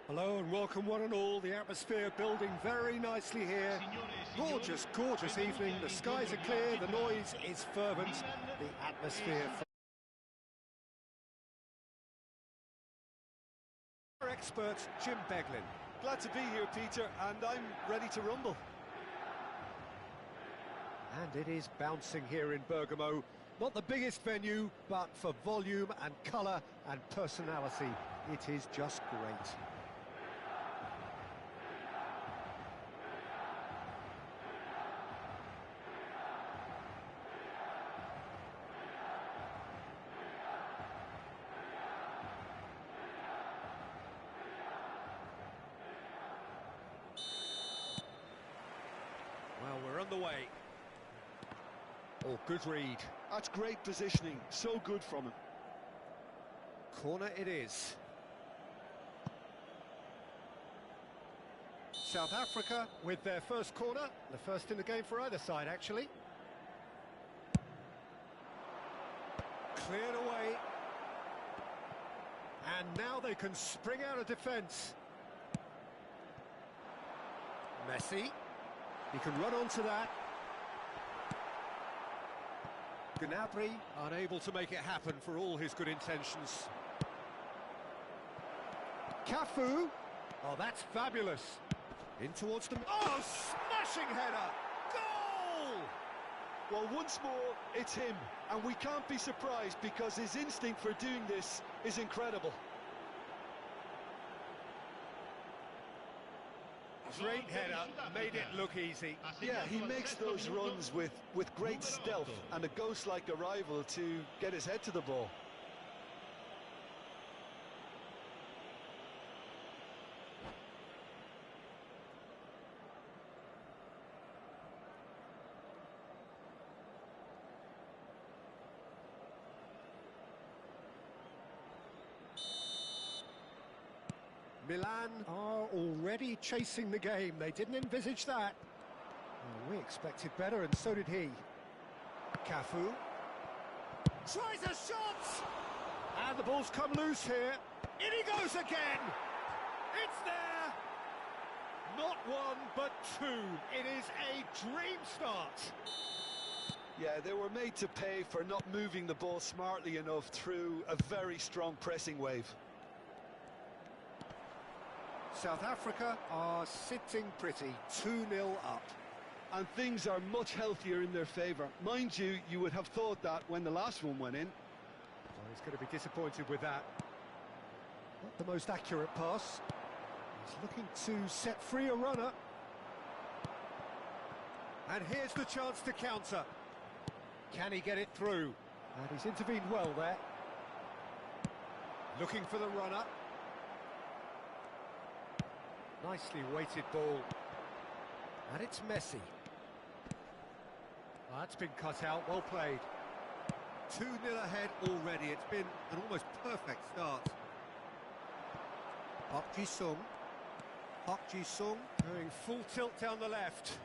Hello and welcome one and all. The atmosphere building very nicely here. Gorgeous, gorgeous evening. The skies are clear, the noise is fervent, the atmosphere... Our expert, Jim Beglin. Glad to be here, Peter, and I'm ready to rumble. And it is bouncing here in Bergamo. Not the biggest venue, but for volume and colour and personality, it is just great. Well, we're on the way. Oh, good read. That's great positioning, so good from him. Corner it is. South Africa with their first corner, the first in the game for either side, actually. Cleared away. And now they can spring out of defence. Messi. He can run onto that. Gnabry unable to make it happen for all his good intentions. Cafu. Oh, that's fabulous. In towards them. Oh, smashing header! Goal! Well, once more, it's him, and we can't be surprised because his instinct for doing this is incredible. Great header, made it look easy. Yeah, he makes those runs with great stealth and a ghost-like arrival to get his head to the ball. Milan are already chasing the game. They didn't envisage that. Well, we expected better, and so did he. Cafu. Tries a shot! And the ball's come loose here. In he goes again! It's there! Not one, but two. It is a dream start. Yeah, they were made to pay for not moving the ball smartly enough through a very strong pressing wave. South Africa are sitting pretty, 2-0 up. And things are much healthier in their favour. Mind you, you would have thought that when the last one went in. Well, he's going to be disappointed with that. Not the most accurate pass. He's looking to set free a runner. And here's the chance to counter. Can he get it through? And he's intervened well there. Looking for the runner. Nicely weighted ball. And it's Messi. Oh, that's been cut out, well played. 2-0 ahead already. It's been an almost perfect start. Park Ji-sung. Park Ji-sung going full tilt down the left.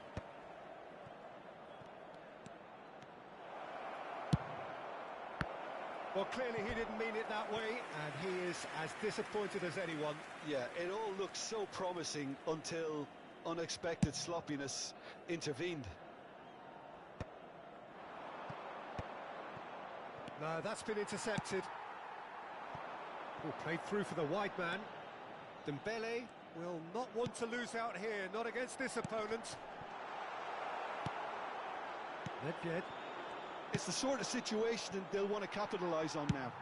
Well, clearly he didn't mean it that way, and he is as disappointed as anyone. Yeah, it all looked so promising until unexpected sloppiness intervened. No, that's been intercepted. Oh, played through for the wide man. Dembele will not want to lose out here, not against this opponent. Nedved. It's the sort of situation that they'll want to capitalise on now.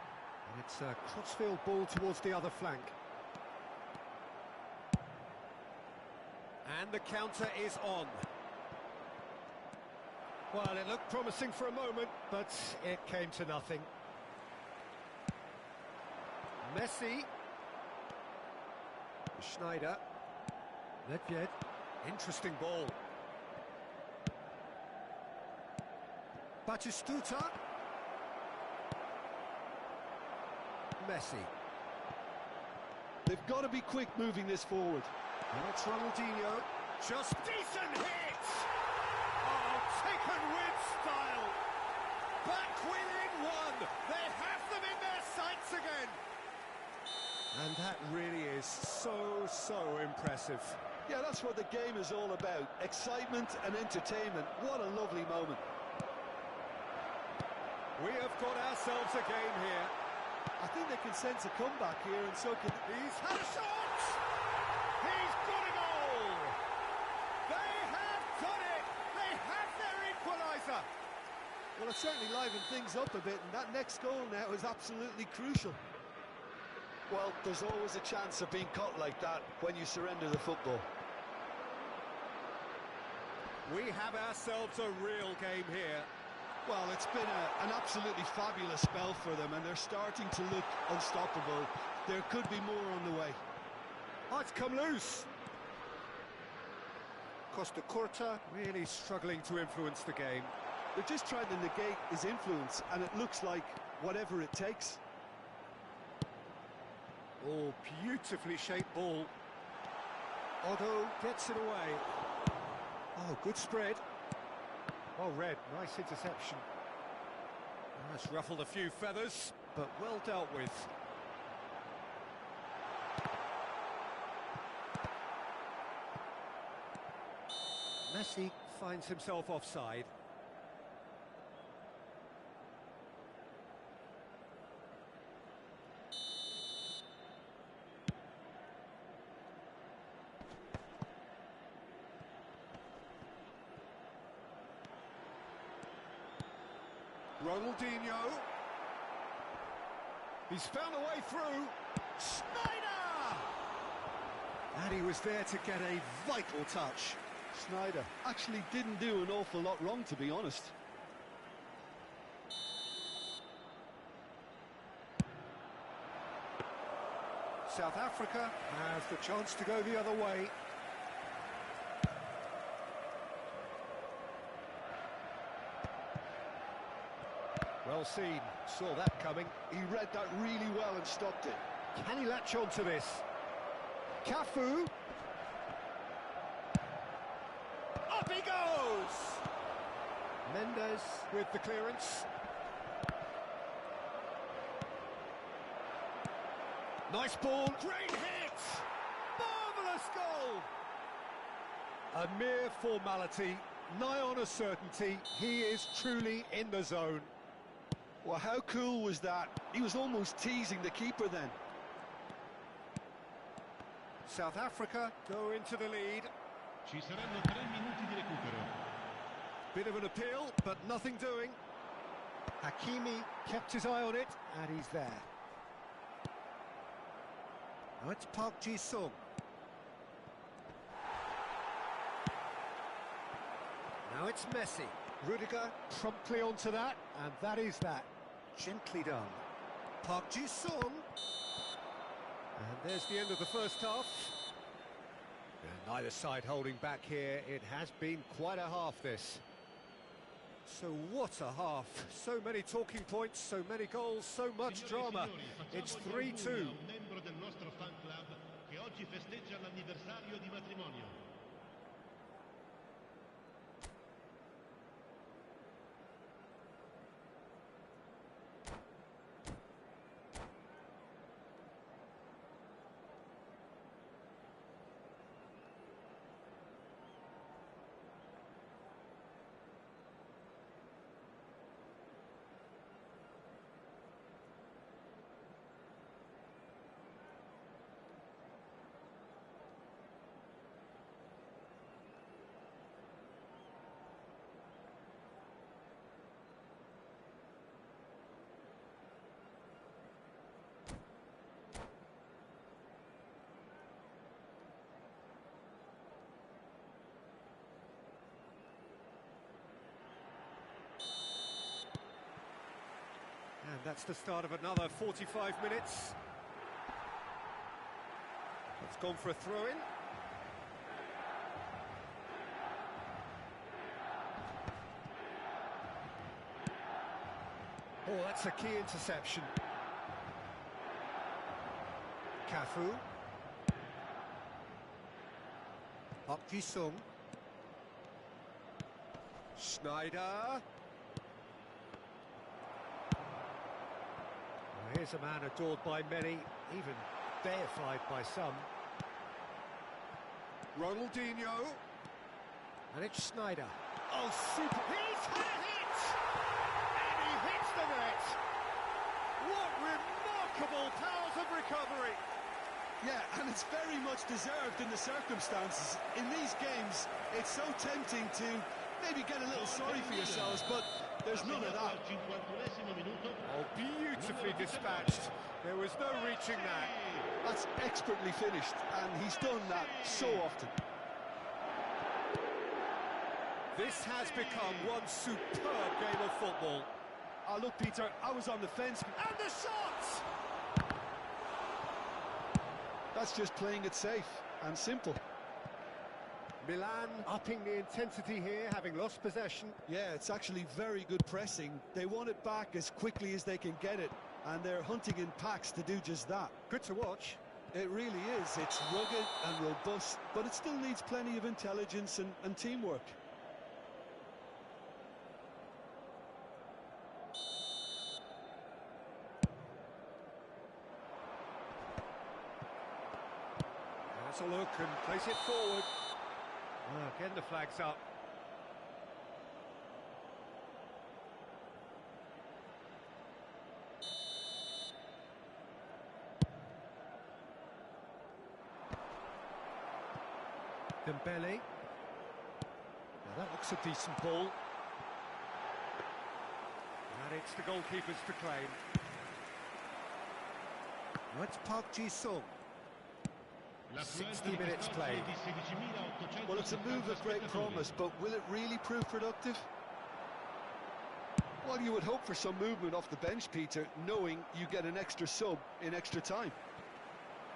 And it's a crossfield ball towards the other flank. And the counter is on. Well, it looked promising for a moment, but it came to nothing. Messi. Schneider. Nedved. Interesting ball. Batistuta. Messi. They've got to be quick moving this forward. Now it's Ronaldinho. Just decent hit! Oh, taken with style. Back within one. They have them in their sights again. And that really is so impressive. Yeah, that's what the game is all about. Excitement and entertainment. What a lovely moment. We have got ourselves a game here. I think they can sense a comeback here, and so can... He's had a shot! He's got a goal! They have done it! They have their equaliser! Well, it certainly livened things up a bit, and that next goal now is absolutely crucial. Well, there's always a chance of being caught like that when you surrender the football. We have ourselves a real game here. Well, it's been an absolutely fabulous spell for them, and they're starting to look unstoppable. There could be more on the way. Oh, it's come loose. Costa Curta really struggling to influence the game. They're just trying to negate his influence, and it looks like whatever it takes. Oh, beautifully shaped ball. Otto gets it away. Oh, good spread. Oh, Red, nice interception. That's ruffled a few feathers, but well dealt with. Messi finds himself offside. Ronaldinho. He's found a way through. Snyder! And he was there to get a vital touch. Snyder actually didn't do an awful lot wrong, to be honest. South Africa has the chance to go the other way. Well seen, saw that coming. He read that really well and stopped it. Can he latch on to this? Cafu. Up he goes! Mendes with the clearance. Nice ball, great hit! Marvellous goal! A mere formality, nigh on a certainty, he is truly in the zone. Well, how cool was that? He was almost teasing the keeper then. South Africa go into the lead. Ci saranno 3 minuti di recupero. Bit of an appeal, but nothing doing. Hakimi kept his eye on it, and he's there. Now it's Park Ji-sung. Now it's Messi. Rudiger promptly onto that, and that is that. Gently done. Park Ji-sung. And there's the end of the first half. And neither side holding back here. It has been quite a half, this. So what a half. So many talking points, so many goals, so much drama. It's 3-2. Un membro del nostro fan club che oggi festeggia l'anniversario di matrimonio. And that's the start of another 45 minutes. It's gone for a throw-in. Oh, that's a key interception. Cafu. Park Ji-sung. Snyder. Here's a man adored by many, even deified by some. Ronaldinho. And it's Snyder. Oh, super. He's had a hit! And he hits the net! What remarkable powers of recovery! Yeah, and it's very much deserved in the circumstances. In these games, it's so tempting to maybe get a little sorry for yourselves, but there's none of that. Oh, beautifully dispatched. There was no reaching that. That's expertly finished, and he's done that so often. This has become one superb game of football. Oh, look, Peter, I was on the fence. And the shot! That's just playing it safe and simple. Milan upping the intensity here, having lost possession. Yeah, it's actually very good pressing. They want it back as quickly as they can get it, and they're hunting in packs to do just that. Good to watch. It really is. It's rugged and robust, but it still needs plenty of intelligence and teamwork. Has a look and place it forward. Again the flag's up. Dembele. Now that looks a decent ball. And it's the goalkeepers to claim. Now it's Park Ji-sung. 60 minutes played. Well, it's a move of great promise, but will it really prove productive? Well, you would hope for some movement off the bench, Peter, knowing you get an extra sub in extra time.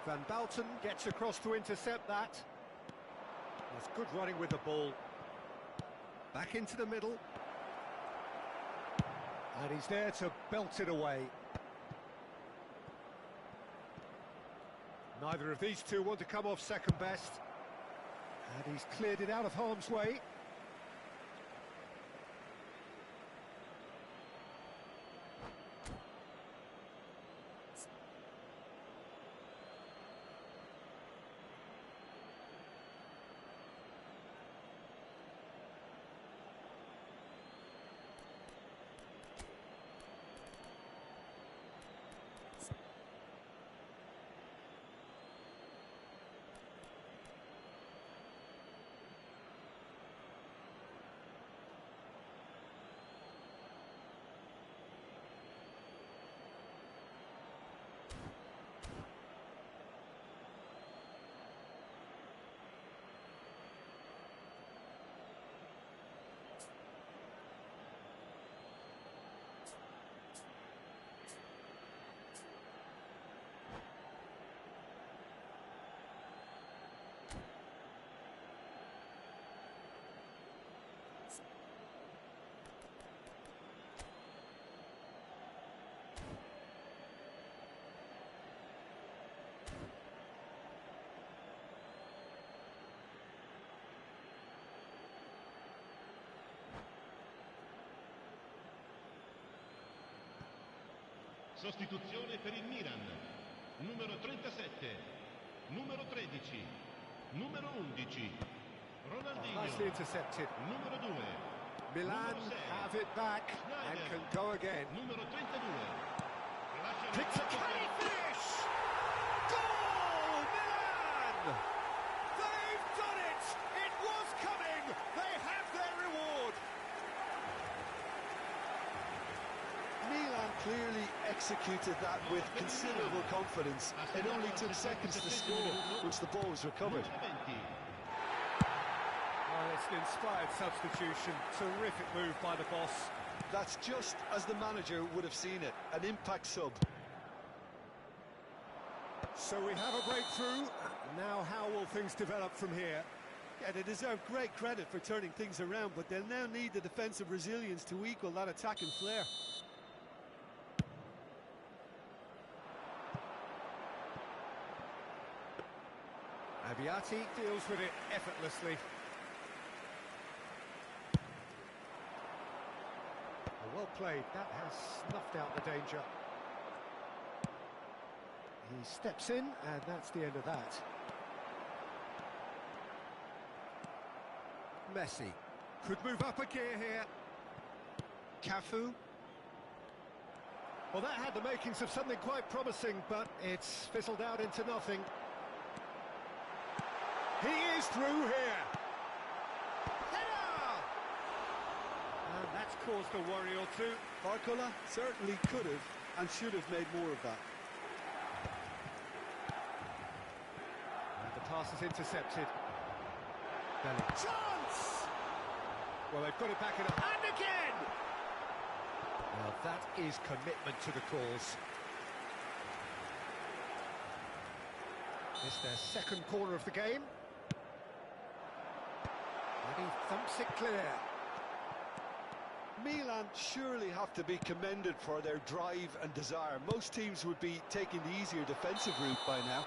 Van Balten gets across to intercept that. That's good running with the ball. Back into the middle. And he's there to belt it away. Neither of these two want to come off second best. And he's cleared it out of harm's way. Sostituzione per il Milan. Numero 37, numero 13, numero 11. Ronaldinho. Nicely intercepted. Numero 2. Milan have it back and can go again. Numero 32. Victor, can he finish? Goal, Milan! They've done it! It was coming! They have their reward! Milan clearly executed that with considerable confidence. It only took seconds to score once the ball was recovered. Oh, it's an inspired substitution. Terrific move by the boss. That's just as the manager would have seen it, an impact sub. So we have a breakthrough. Now how will things develop from here? Yeah, they deserve great credit for turning things around, but they'll now need the defensive resilience to equal that attacking flair. Abiati deals with it effortlessly. Well played, that has snuffed out the danger. He steps in, and that's the end of that. Messi could move up a gear here. Cafu. Well, that had the makings of something quite promising, but it's fizzled out into nothing. He is through here. Header! And that's caused a worry or two. Barcola certainly could have and should have made more of that. And the pass is intercepted. Belly. Chance! Well, they've got it back in a hand again! Well, that is commitment to the cause. It's their second corner of the game. And he thumps it clear. Milan surely have to be commended for their drive and desire. Most teams would be taking the easier defensive route by now.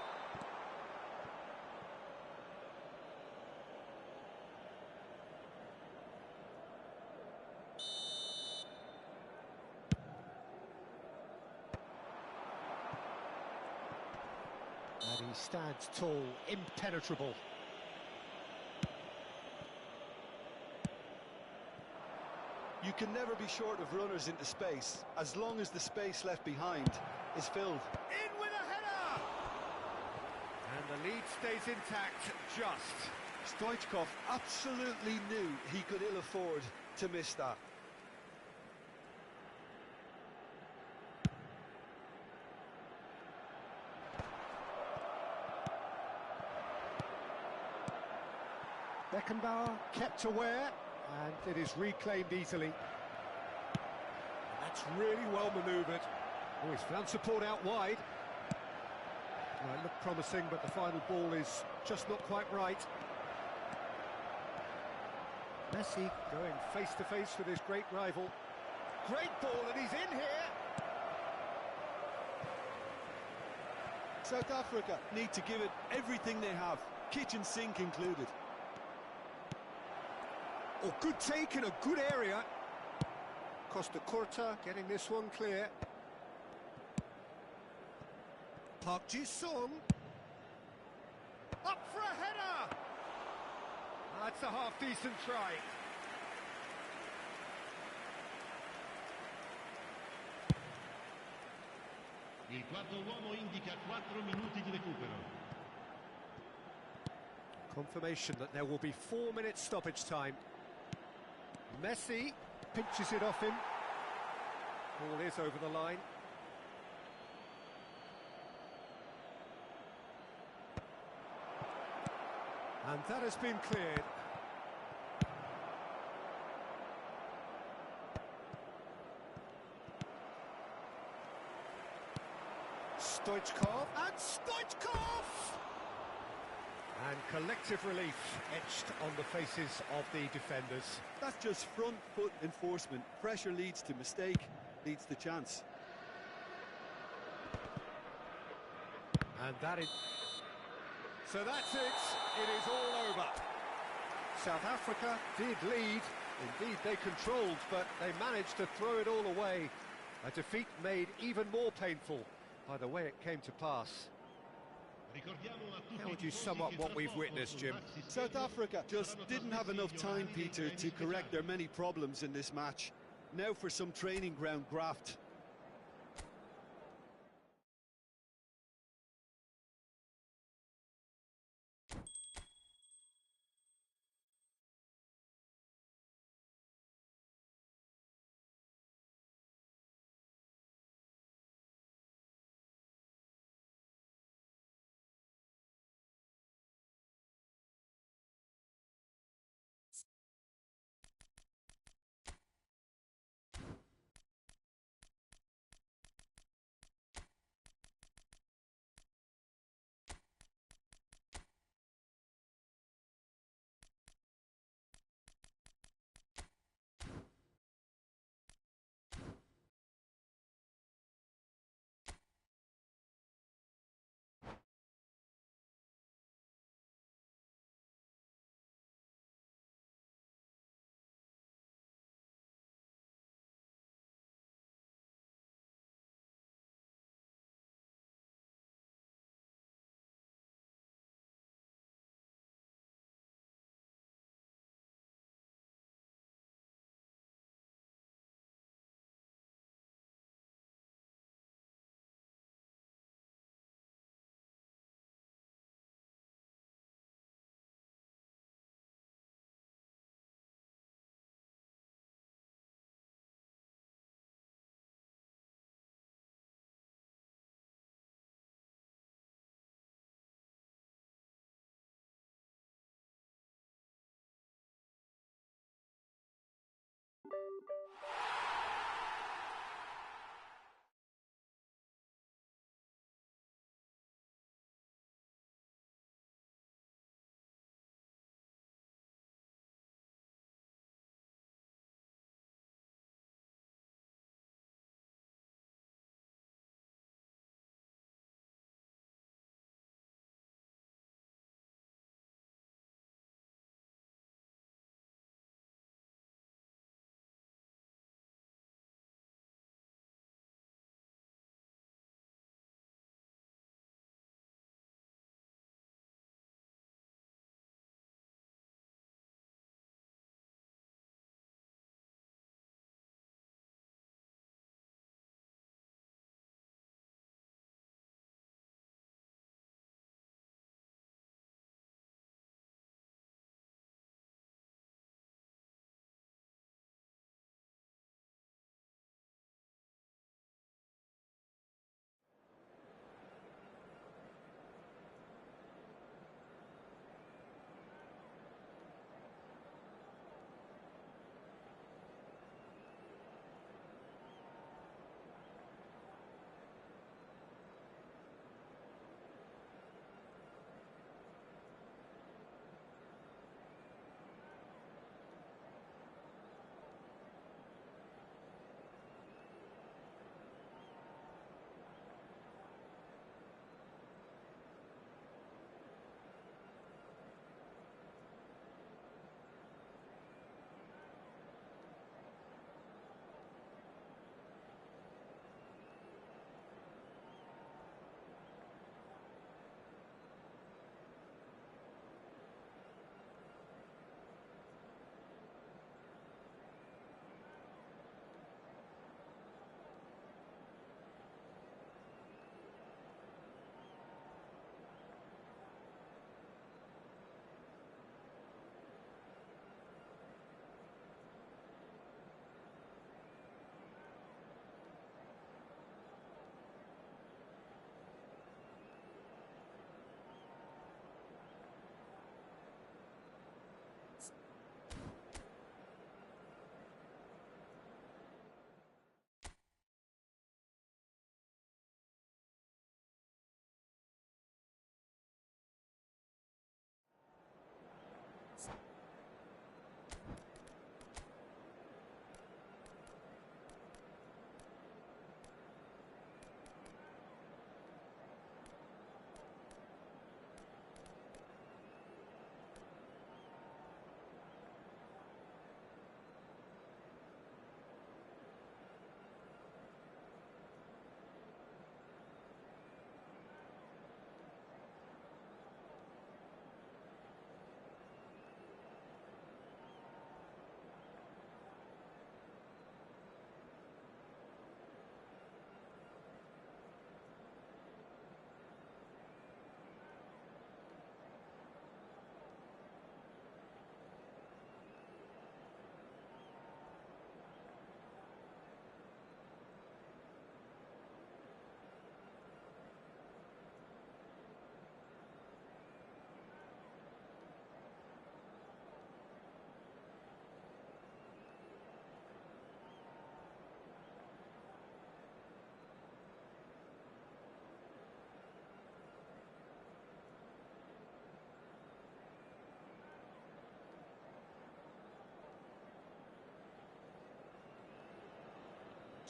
And he stands tall, impenetrable. You can never be short of runners into space, as long as the space left behind is filled. In with a header! And the lead stays intact, just. Stoichkov absolutely knew he could ill afford to miss that. Beckenbauer kept aware, and it is reclaimed easily. That's really well manoeuvred. Oh, he's found support out wide. Well, it looked promising, but the final ball is just not quite right. Messi going face to face with his great rival. Great ball, and he's in here. South Africa need to give it everything they have, kitchen sink included. Oh, good take in a good area. Costa Curta getting this one clear. Park Ji-sung. Up for a header! That's a half-decent try. Il quarto uomo indica 4 minuti di recupero. Confirmation that there will be 4 minutes stoppage time. Messi pinches it off him. Ball is over the line. And that has been cleared. Stoichkov, and Stoichkov! And collective relief etched on the faces of the defenders. That's just front foot enforcement. Pressure leads to mistake, leads to chance. And that is... So that's it. It is all over. South Africa did lead. Indeed, they controlled, but they managed to throw it all away. A defeat made even more painful by the way it came to pass. How would you sum up what we've witnessed, Jim? South Africa just didn't have enough time, Peter, to correct their many problems in this match. Now for some training ground graft.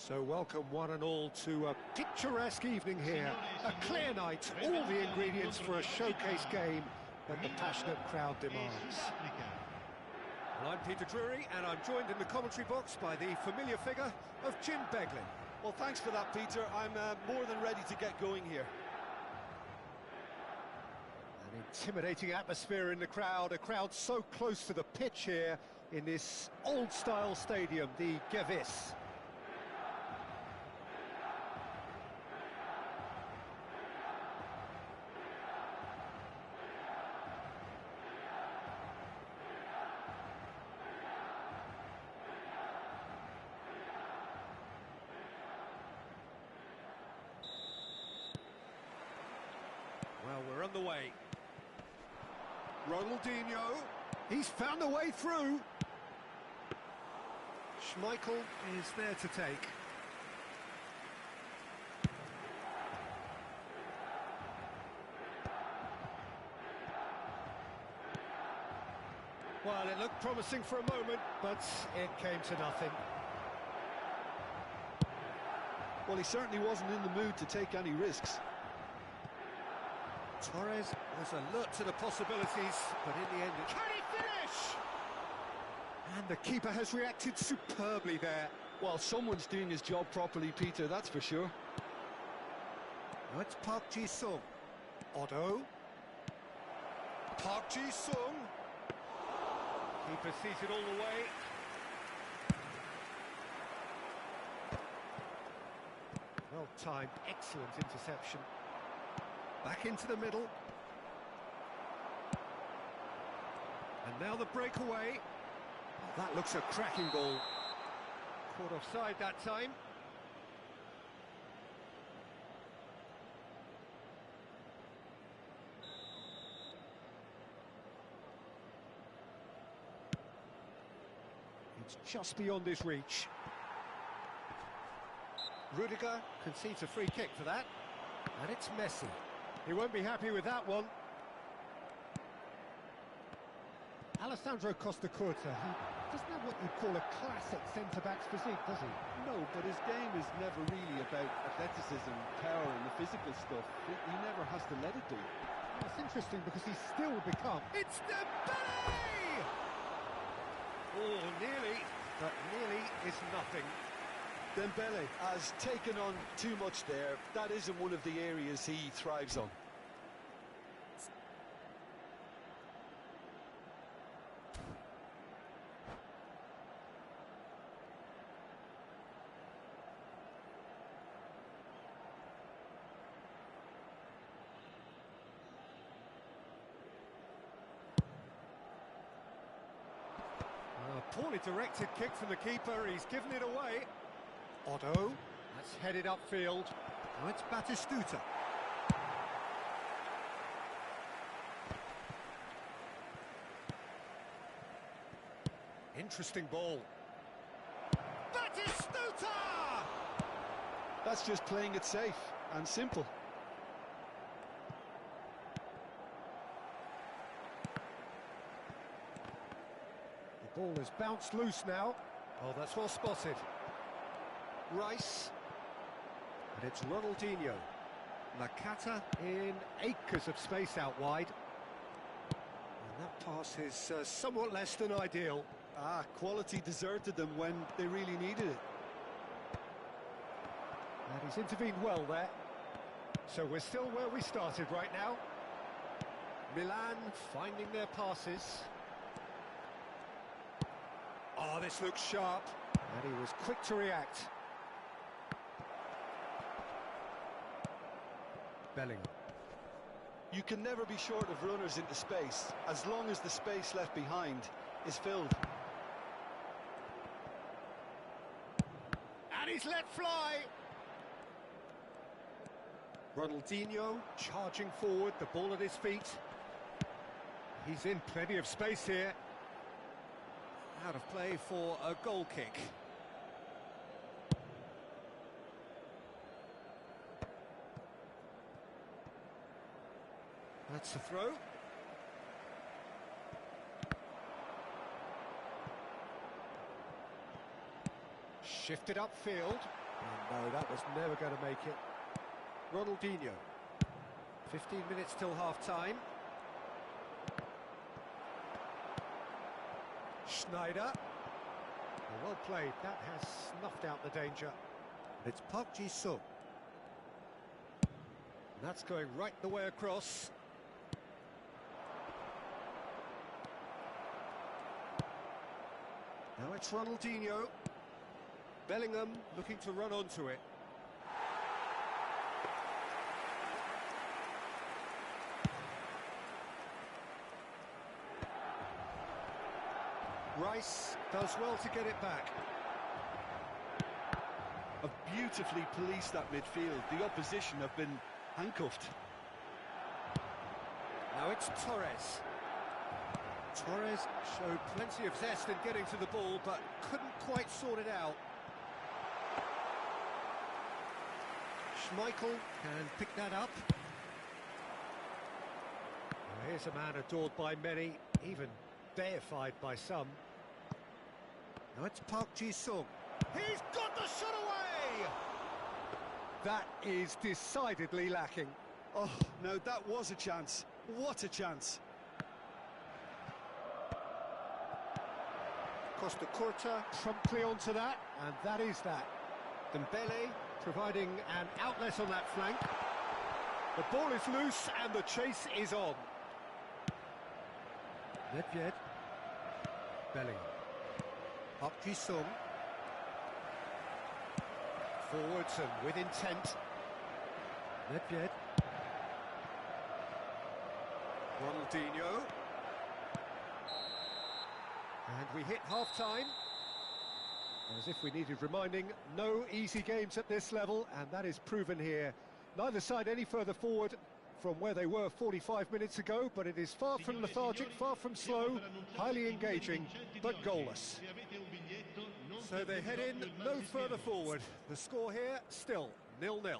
So welcome one and all to a picturesque evening here. A clear night, all the ingredients for a showcase game that the passionate crowd demands. Well, I'm Peter Drury, and I'm joined in the commentary box by the familiar figure of Jim Beglin. Well, thanks for that, Peter. I'm more than ready to get going here. An intimidating atmosphere in the crowd, a crowd so close to the pitch here in this old-style stadium, the Gewiss. Well, we're on the way. Ronaldinho, he's found a way through. Schmeichel is there to take. Well, it looked promising for a moment, but it came to nothing. Well, he certainly wasn't in the mood to take any risks. Torres was alert to the possibilities, but in the end... Can he finish? And the keeper has reacted superbly there. Well, someone's doing his job properly, Peter, that's for sure. Now it's Park Ji-sung. Otto. Park Ji-sung. Keeper sees it all the way. Well timed, excellent interception. Back into the middle. And now the breakaway. Oh, that looks a cracking ball. Caught offside that time. It's just beyond his reach. Rudiger concedes a free kick for that. And it's Messi. He won't be happy with that one. Alessandro Costa-Curta, he doesn't have what you'd call a classic centre-back's physique, does he? No, but his game is never really about athleticism, power and the physical stuff. He never has to let it be. It's interesting because he's still become... It's Dembele! Oh, nearly, but nearly is nothing. Dembele has taken on too much there. That isn't one of the areas he thrives on. A poorly directed kick from the keeper, he's given it away. Otto, that's headed upfield. Now it's Batistuta. Interesting ball. Batistuta! That's just playing it safe and simple. The ball has bounced loose now. Oh, that's well spotted. Rice, and it's Ronaldinho. Nakata in acres of space out wide. And that pass is somewhat less than ideal. Quality deserted them when they really needed it. And he's intervened well there. So we're still where we started right now. Milan finding their passes. Oh, this looks sharp. And he was quick to react. Bellingham. You can never be short of runners into space, as long as the space left behind is filled. And he's let fly! Ronaldinho charging forward, the ball at his feet. He's in plenty of space here. Out of play for a goal kick. That's a throw. Shifted upfield. Oh, no, that was never going to make it. Ronaldinho. 15 minutes till half-time. Schneider. Well played. That has snuffed out the danger. It's Park Ji-sung. That's going right the way across. Now it's Ronaldinho. Bellingham looking to run onto it. Rice does well to get it back. Have beautifully policed that midfield. The opposition have been handcuffed. Now it's Torres. Torres showed plenty of zest in getting to the ball, but couldn't quite sort it out. Schmeichel can pick that up. Well, here's a man adored by many, even deified by some. Now it's Park Ji-sung. He's got the shot away! That is decidedly lacking. Oh, no, that was a chance. What a chance. Costa Curta promptly onto that, and that is that. Dembele providing an outlet on that flank. The ball is loose and the chase is on. Nedved. Bellingham. Park Ji-sung. Forwards and with intent. Nedved. Ronaldinho. And we hit half-time. As if we needed reminding, no easy games at this level, and that is proven here. Neither side any further forward from where they were 45 minutes ago, but it is far from lethargic, far from slow, highly engaging, but goalless. So they head in no further forward. The score here, still 0-0.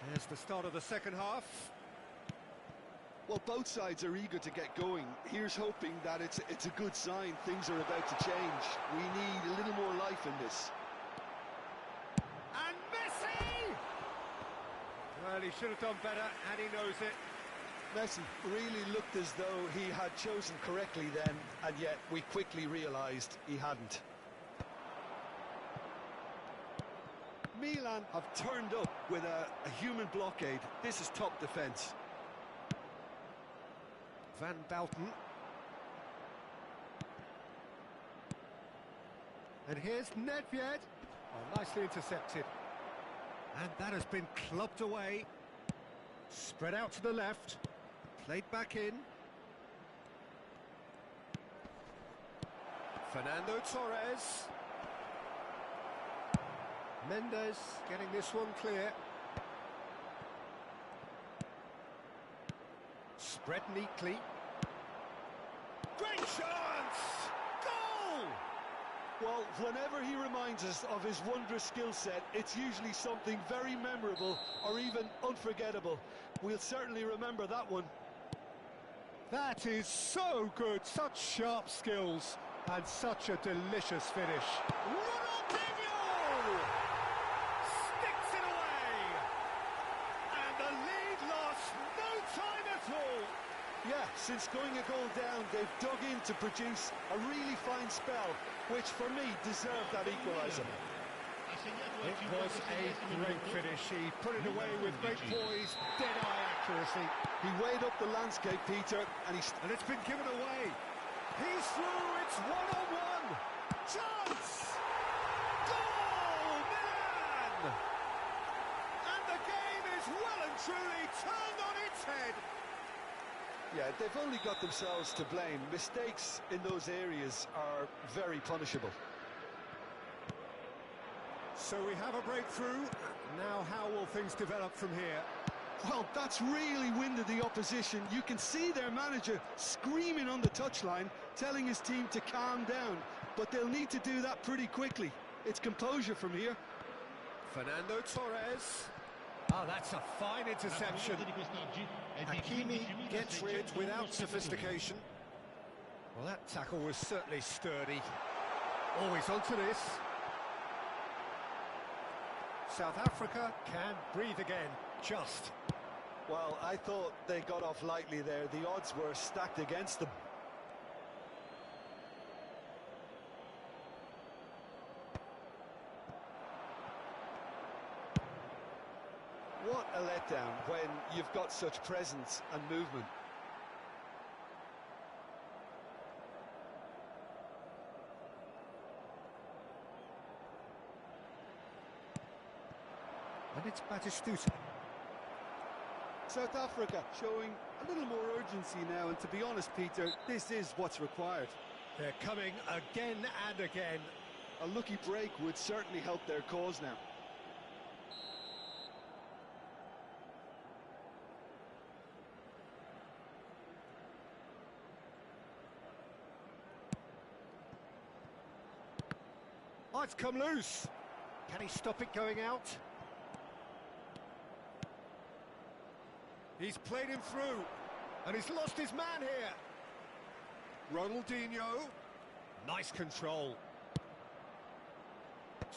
There's the start of the second half. Well, both sides are eager to get going. Here's hoping that it's a good sign. Things are about to change. We need a little more life in this. And Messi! Well, he should have done better, and he knows it. Messi really looked as though he had chosen correctly then, and yet we quickly realised he hadn't. Milan have turned up with a human blockade. This is top defence. Van Bouten. And here's Nedved. Oh, nicely intercepted. And that has been clubbed away. Spread out to the left. Played back in. Fernando Torres. Mendes getting this one clear. Spread neatly. Great chance! Goal! Well, whenever he reminds us of his wondrous skill set, it's usually something very memorable or even unforgettable. We'll certainly remember that one. That is so good, such sharp skills and such a delicious finish. Ronaldinho! Sticks it away! And the lead lost no time at all. Yeah, since going a goal down, they've dug in to produce a really fine spell, which for me deserved that equaliser. It was a great finish. He put it away with great poise, dead-eye accuracy. He weighed up the landscape, Peter, and it's been given away. He's through, it's one-on-one. Chance! Goal, Milan! And the game is well and truly turned on its head. Yeah, they've only got themselves to blame. Mistakes in those areas are very punishable. So we have a breakthrough. Now how will things develop from here? Well, that's really winded the opposition. You can see their manager screaming on the touchline, telling his team to calm down. But they'll need to do that pretty quickly. It's composure from here. Fernando Torres. Oh, that's a fine interception. Hakimi gets rid without sophistication. Well, that tackle was certainly sturdy. Always onto this. South Africa can breathe again, just. Well, I thought they got off lightly there. The odds were stacked against them. What a letdown when you've got such presence and movement. And it's Batistuta. South Africa showing a little more urgency now, and to be honest, Peter, this is what's required. They're coming again and again. A lucky break would certainly help their cause now. Oh, it's come loose. Can he stop it going out? He's played him through, and he's lost his man here. Ronaldinho. Nice control.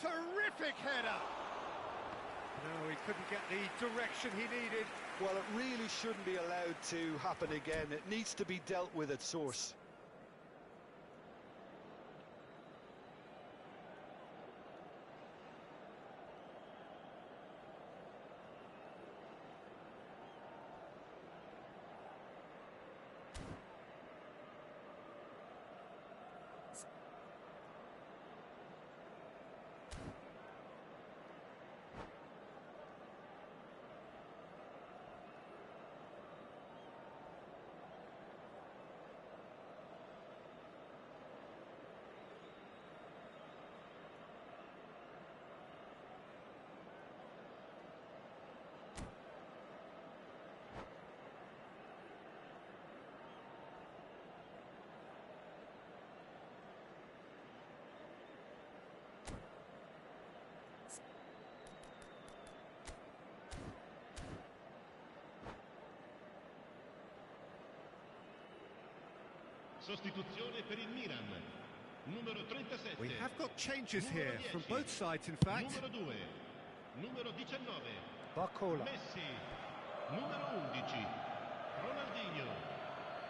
Terrific header. No, he couldn't get the direction he needed. Well, it really shouldn't be allowed to happen again. It needs to be dealt with at source. Sostituzione per il Milan. Numero 37. We have got changes here from both sides, in fact. Numero 2. Numero 19. Barcola. Messi. Numero 11. Ronaldinho.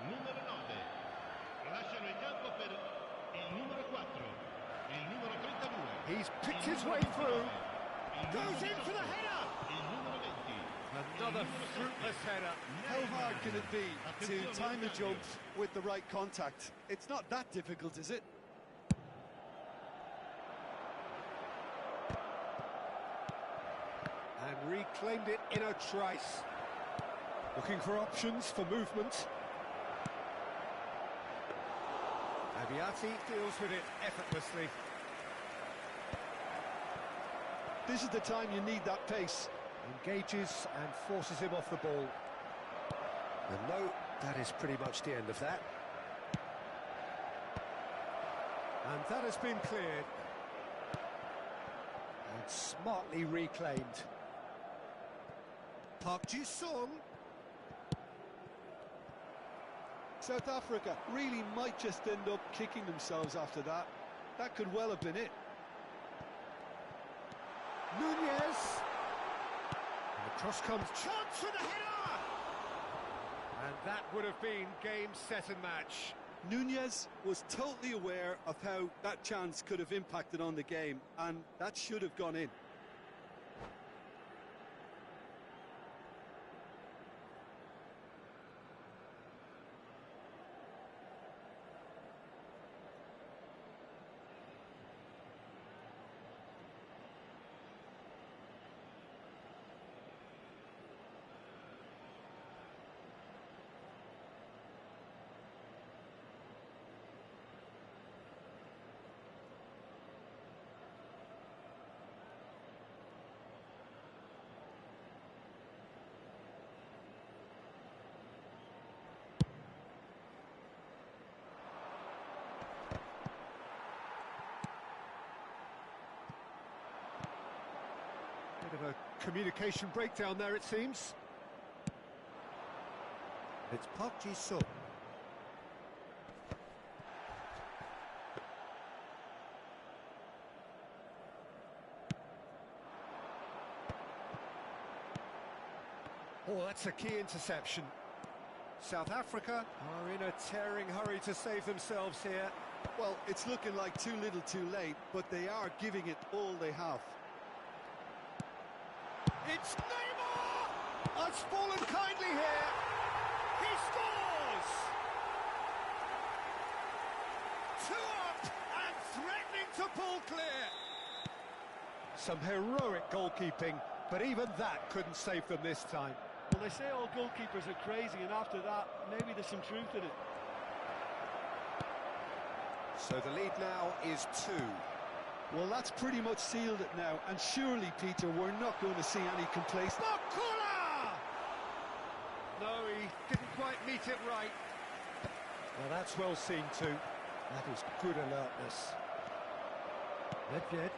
Numero 9. Lasciano il campo per il numero 4. Il numero 32. He's picked his way through. Goes in for the header. Il numero 20. Another fruitless header. How hard can it be to time the jump with the right contact? It's not that difficult, is it? And reclaimed it in a trice. Looking for options for movement. Abiati deals with it effortlessly. This is the time you need that pace. Engages and forces him off the ball. And no, that is pretty much the end of that. And that has been cleared. And smartly reclaimed. Park Ji-sung. South Africa really might just end up kicking themselves after that. That could well have been it. Nunez. And the cross comes. Chance for the header! And that would have been game, set and match. Nunez was totally aware of how that chance could have impacted on the game, and that should have gone in. Bit of a communication breakdown there, it seems. It's Park Ji-sung. Oh, that's a key interception. South Africa are in a tearing hurry to save themselves here. Well, it's looking like too little too late, but they are giving it all they have. It's Neymar! Has fallen kindly here. He scores! 2 up and threatening to pull clear. Some heroic goalkeeping, but even that couldn't save them this time. Well, they say all goalkeepers are crazy, and after that, maybe there's some truth in it. So the lead now is 2. Well, that's pretty much sealed it now, and surely, Peter, we're not going to see any complacency. Bakula! No, he didn't quite meet it right. Well, that's well seen too. That is good alertness. Nedved.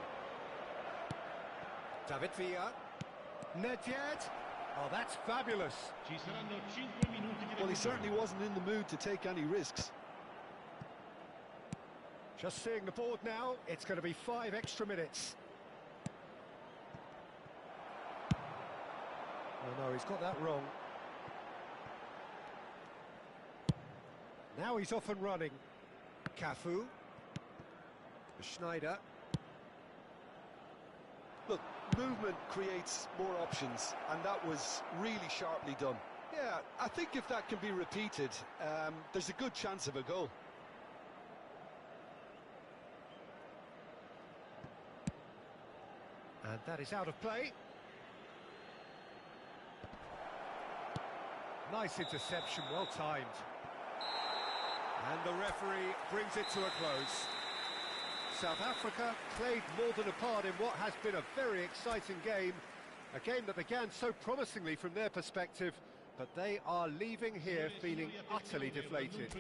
David Villa. Nedved. Oh, that's fabulous. Ci saranno 5 minuti di Well, he recupero. certainly wasn't in the mood to take any risks. Just seeing the board now, it's going to be 5 extra minutes. Oh no, he's got that wrong. Now he's off and running. Cafu. Schneider. Look, movement creates more options, and that was really sharply done. Yeah, I think if that can be repeated, there's a good chance of a goal. And that is out of play. Nice interception, well timed. And the referee brings it to a close. South Africa played more than a part in what has been a very exciting game. A game that began so promisingly from their perspective, but they are leaving here feeling utterly deflated.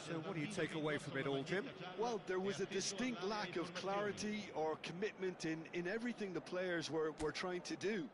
So what do you take away from it all, Jim? Well, there was a distinct lack of clarity or commitment in everything the players were trying to do.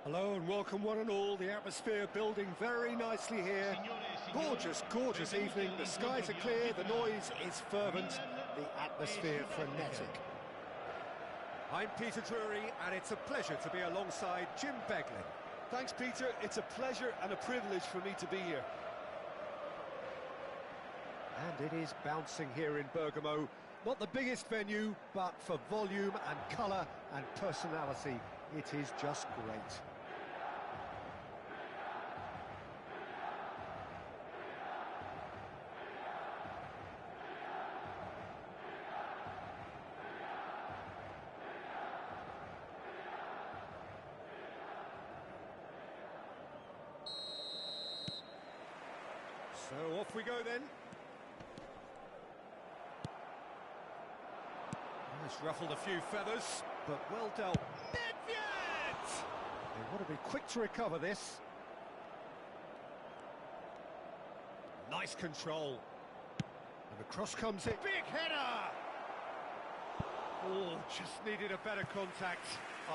Hello and welcome one and all. The atmosphere building very nicely here. Gorgeous, gorgeous evening. The skies are clear, the noise is fervent, the atmosphere frenetic. I'm Peter Drury and it's a pleasure to be alongside Jim Beglin. Thanks, Peter. It's a pleasure and a privilege for me to be here. And it is bouncing here in Bergamo. Not the biggest venue, but for volume and colour and personality, it is just great. So off we go then. It's ruffled a few feathers, but well dealt. Nedved! They want to be quick to recover this. Nice control. And the cross comes in. Big header! Oh, just needed a better contact.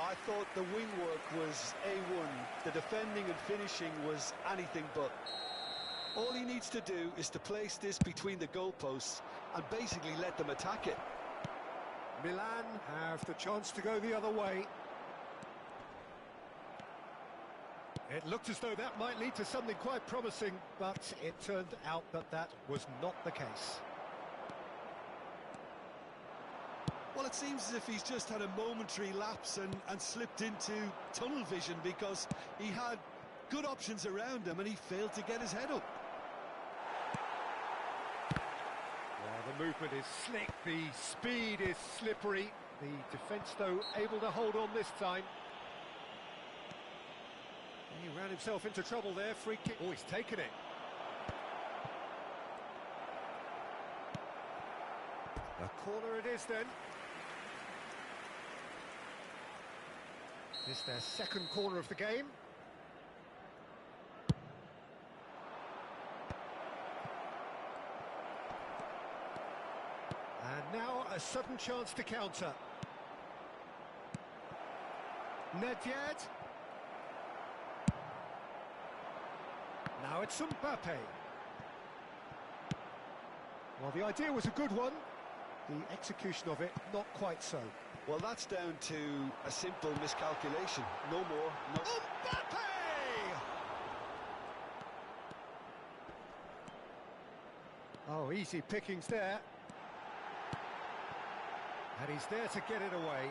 I thought the wing work was A1. The defending and finishing was anything but. All he needs to do is to place this between the goalposts and basically let them attack it. Milan have the chance to go the other way. It looked as though that might lead to something quite promising, but it turned out that that was not the case. Well, it seems as if he's just had a momentary lapse and slipped into tunnel vision, because he had good options around him and he failed to get his head up. The movement is slick, the speed is slippery. The defence, though, able to hold on this time. He ran himself into trouble there, free kick. Oh, he's taken it. A corner it is then. This their second corner of the game. And now a sudden chance to counter. Nedved. Now it's Mbappe. Well, the idea was a good one. The execution of it, not quite so. Well, that's down to a simple miscalculation. No more, no... Mbappe! Oh, easy pickings there. And he's there to get it away.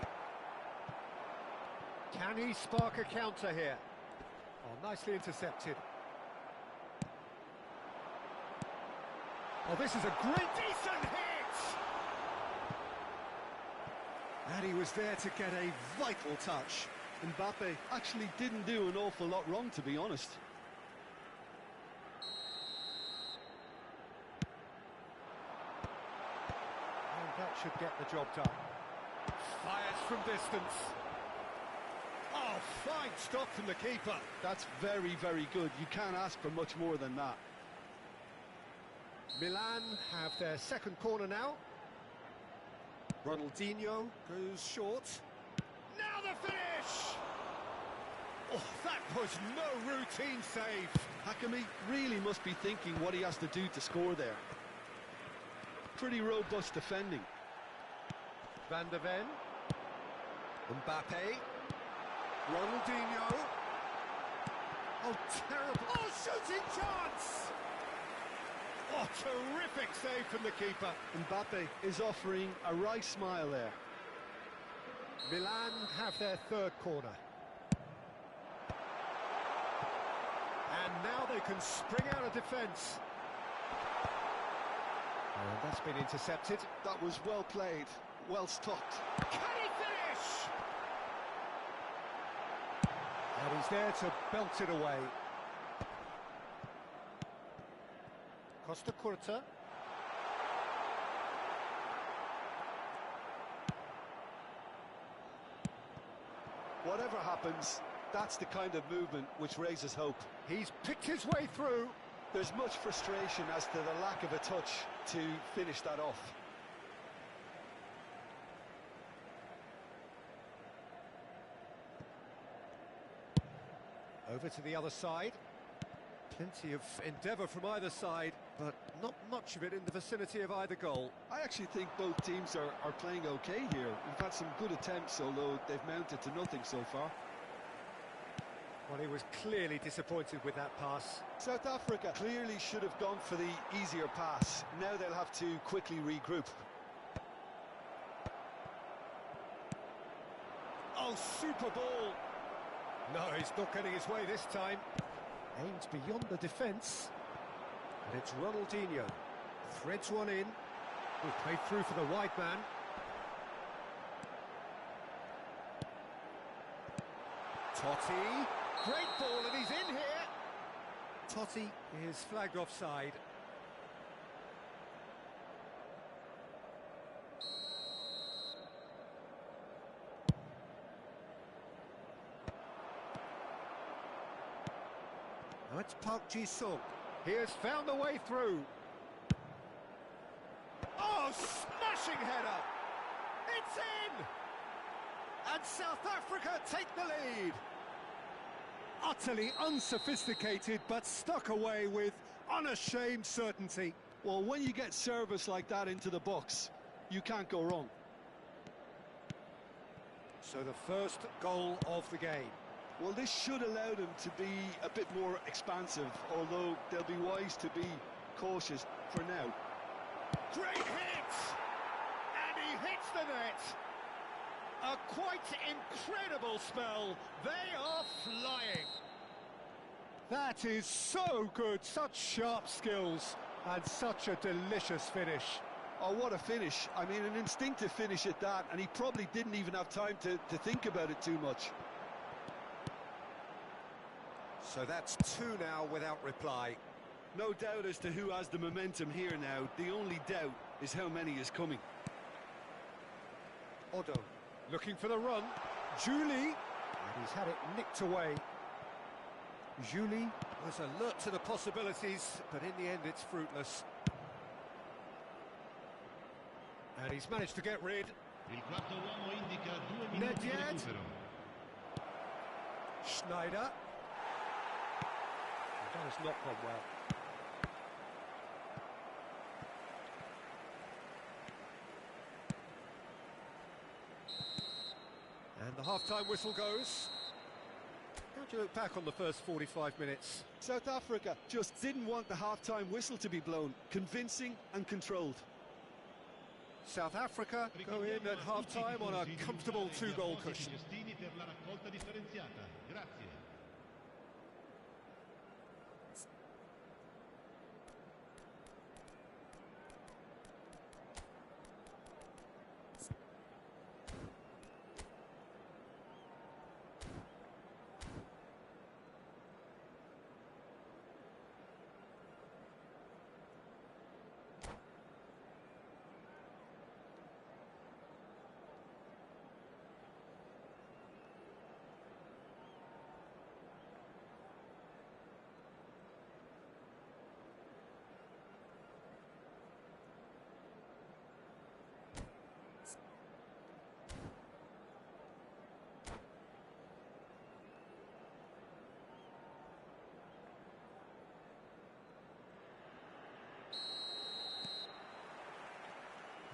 Can he spark a counter here? Oh, nicely intercepted. Oh, this is a great, decent hit! And he was there to get a vital touch. Mbappe actually didn't do an awful lot wrong, to be honest. That should get the job done. Fires from distance. Oh, fine stop from the keeper. That's very, very good. You can't ask for much more than that. Milan have their second corner now. Ronaldinho goes short. Now the finish! Oh, that was no routine save. Hakimi really must be thinking what he has to do to score there. Pretty robust defending. Van der Ven. Mbappe. Ronaldinho. Oh, terrible. Oh, shooting chance! Oh, terrific save from the keeper. Mbappe is offering a wry smile there. Milan have their third corner. And now they can spring out of defence. And that's been intercepted. That was well played, well stopped. Can he finish? And he's there to belt it away. Costa Curta. Whatever happens, that's the kind of movement which raises hope. He's picked his way through. There's much frustration as to the lack of a touch to finish that off. Over to the other side. Plenty of endeavour from either side, but not much of it in the vicinity of either goal. I actually think both teams are playing okay here. We've had some good attempts, although they've mounted to nothing so far. Well, he was clearly disappointed with that pass. South Africa clearly should have gone for the easier pass. Now they'll have to quickly regroup. Oh, super ball! No, he's not getting his way this time. Aims beyond the defence. And it's Ronaldinho. Threads one in. Will play through for the wide man. Totti. Great ball, and he's in here. Totti is flagged offside. Now it's Park Ji-sung. He has found the way through. Oh, smashing header! It's in! And South Africa take the lead. Utterly unsophisticated, but stuck away with unashamed certainty. Well, when you get service like that into the box, you can't go wrong. So the first goal of the game. Well, this should allow them to be a bit more expansive, although they'll be wise to be cautious for now. Great hit! And he hits the net! A quite incredible spell. They are flying. That is so good. Such sharp skills and such a delicious finish. Oh, what a finish. I mean, an instinctive finish at that, and he probably didn't even have time to think about it too much. So that's two now without reply. No doubt as to who has the momentum here now. The only doubt is how many is coming. Odo looking for the run. Julie, and he's had it nicked away. Julie was alert to the possibilities, but in the end it's fruitless. And he's managed to get rid. Il quarto uomo indica 2 minuti di Nedved. recupero. Schneider. That has not gone well. And the half-time whistle goes. How do you look back on the first 45 minutes? South Africa just didn't want the half-time whistle to be blown. Convincing and controlled. South Africa go in at half-time on a comfortable two-goal cushion. Per la raccolta differenziata. Grazie.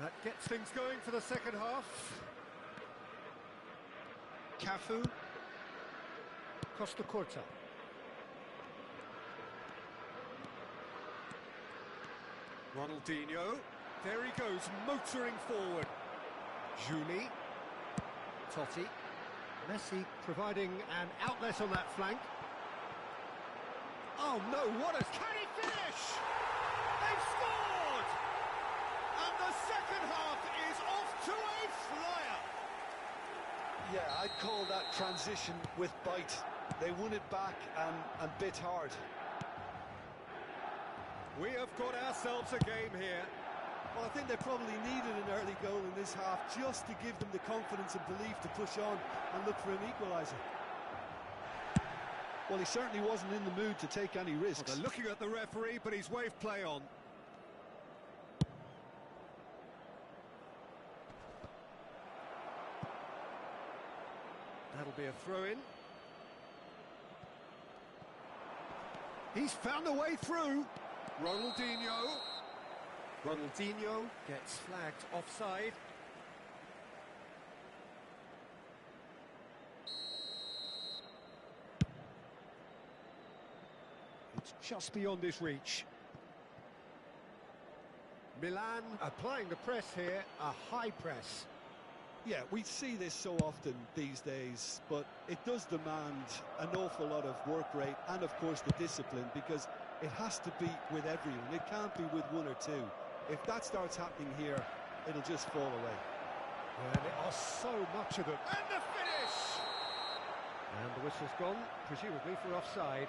That gets things going for the second half. Cafu. Costa Curta. Ronaldinho. There he goes, motoring forward. Julie. Totti. Messi providing an outlet on that flank. Oh no, what a... Can he finish? They've scored! And the second half is off to a flyer. Yeah, I'd call that transition with bite. They won it back and bit hard. We have got ourselves a game here. Well, I think they probably needed an early goal in this half just to give them the confidence and belief to push on and look for an equaliser. Well, he certainly wasn't in the mood to take any risks. Well, they're looking at the referee, but he's waved play on. That'll be a throw-in. He's found a way through. Ronaldinho. Ronaldinho gets flagged offside. It's just beyond his reach. Milan applying the press here, a high press. Yeah, we see this so often these days, but it does demand an awful lot of work rate and, of course, the discipline, because it has to be with everyone. It can't be with one or two. If that starts happening here, it'll just fall away. And there are so much of them. And the finish! And the whistle's gone, presumably for offside.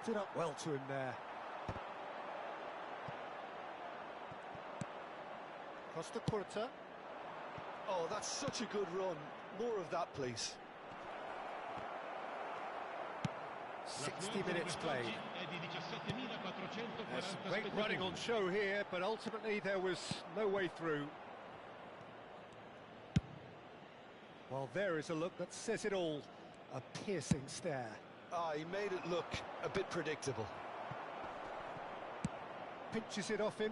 Stood up well to him there. Costa Curta. Oh, that's such a good run. More of that, please. 60 minutes played. There's some great running on show here, but ultimately there was no way through. Well, there is a look that says it all. A piercing stare. Ah, he made it look a bit predictable. Pinches it off him.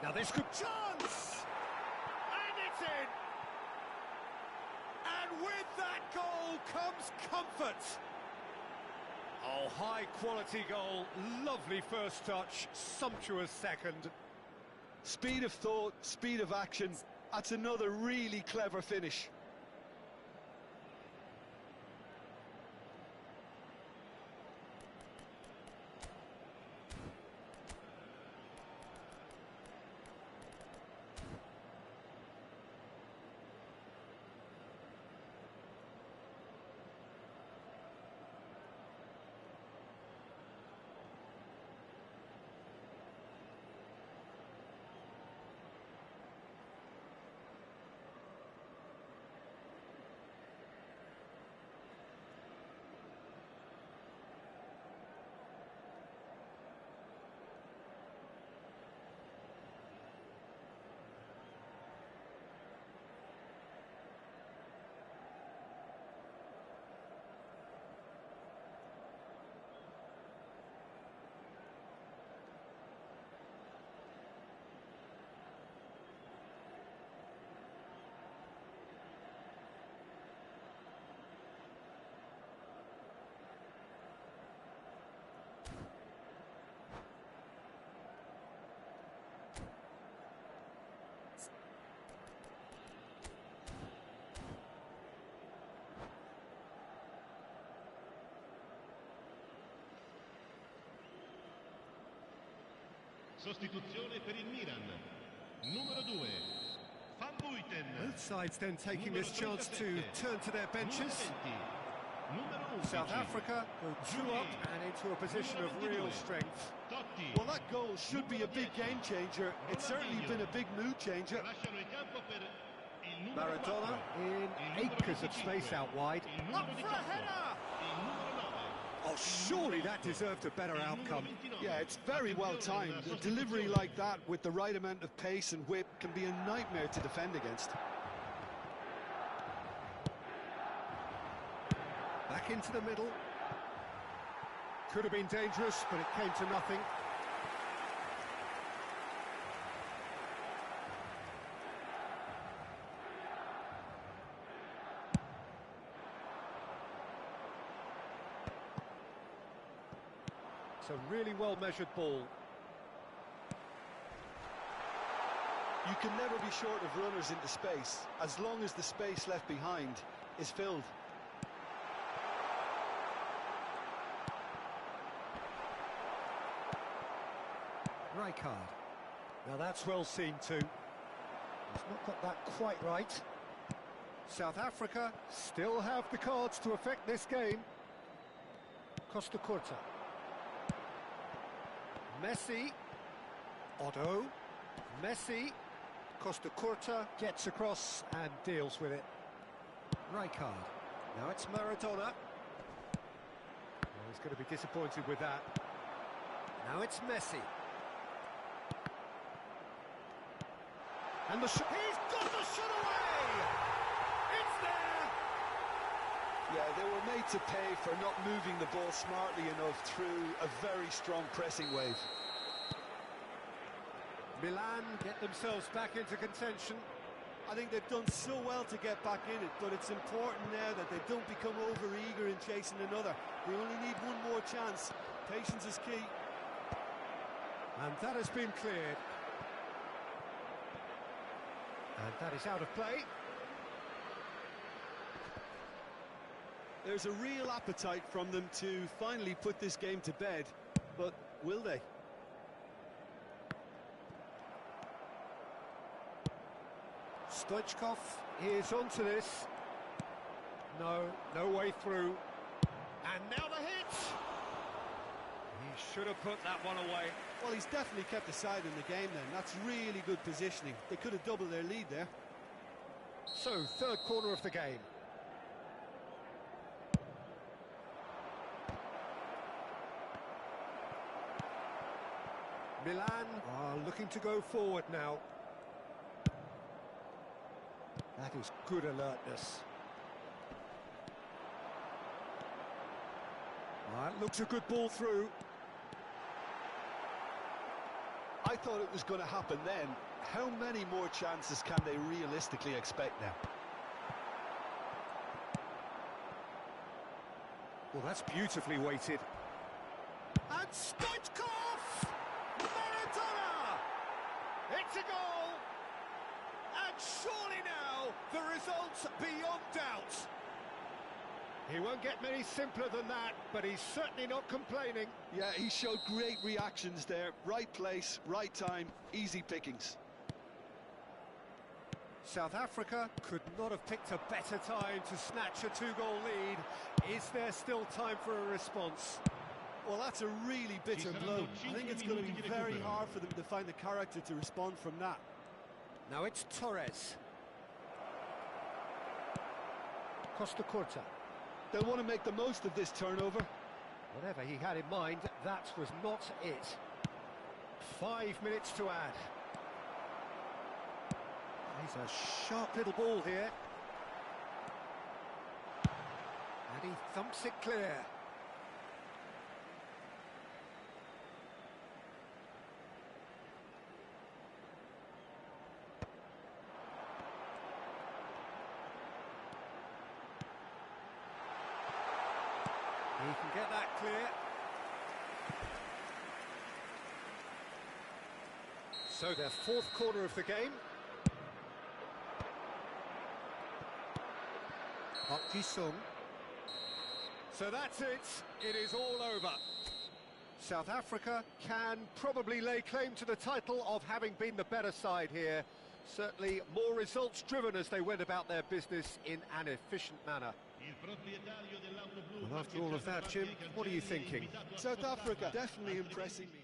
Now this could chance! And it's in! And with that goal comes comfort. Oh, high quality goal, lovely first touch, sumptuous second. Speed of thought, speed of action. That's another really clever finish. Sostituzione per il Milan. Numero 2. Van Buiten. Both sides then taking this chance to turn to their benches. South Africa go 2 up and into a position of real strength. Well, that goal should be a big game changer. It's certainly been a big mood changer. Maradona in acres of space out wide. Up for a header! Oh, surely that deserved a better outcome. Yeah, it's very well timed. A delivery like that with the right amount of pace and whip can be a nightmare to defend against. Back into the middle. Could have been dangerous, but it came to nothing. It's a really well-measured ball. You can never be short of runners into space, as long as the space left behind is filled. Rijkaard. Now that's well seen too. He's not got that quite right. South Africa still have the cards to affect this game. Costa Curta. Messi. Otto. Messi. Costa Curta gets across and deals with it. Rijkaard. Now it's Maradona. Oh, he's going to be disappointed with that. Now it's Messi. And the shot. He's got the shot away! It's there! Yeah, they were made to pay for not moving the ball smartly enough through a very strong pressing wave. Milan get themselves back into contention. I think they've done so well to get back in it, but it's important now that they don't become over-eager in chasing another. They only need one more chance. Patience is key. And that has been cleared. And that is out of play. There's a real appetite from them to finally put this game to bed, but will they? Stoichkov is onto this. No way through. And now the hit! He should have put that one away. Well, he's definitely kept the side in the game then. That's really good positioning. They could have doubled their lead there. So, third corner of the game. Milan are looking to go forward now. That is good alertness. That looks a good ball through. I thought it was going to happen then. How many more chances can they realistically expect now? Well, that's beautifully weighted. And Stoichkov! Maradona! It's a goal! And surely now, the result's beyond doubt. He won't get many simpler than that, but he's certainly not complaining. Yeah, he showed great reactions there. Right place, right time, easy pickings. South Africa could not have picked a better time to snatch a two-goal lead. Is there still time for a response? Well, that's a really bitter blow. I think it's going to be very hard for them to find the character to respond from that. Now it's Torres. Costa Curta. They'll want to make the most of this turnover. Whatever he had in mind, that was not it. 5 minutes to add. He's a sharp little ball here. And he thumps it clear. He can get that clear. So their fourth corner of the game. Park Ji-sung. So that's it. It is all over. South Africa can probably lay claim to the title of having been the better side here. Certainly more results driven as they went about their business in an efficient manner. Well, after all of that, Jim, what are you thinking? South Africa definitely impressing me.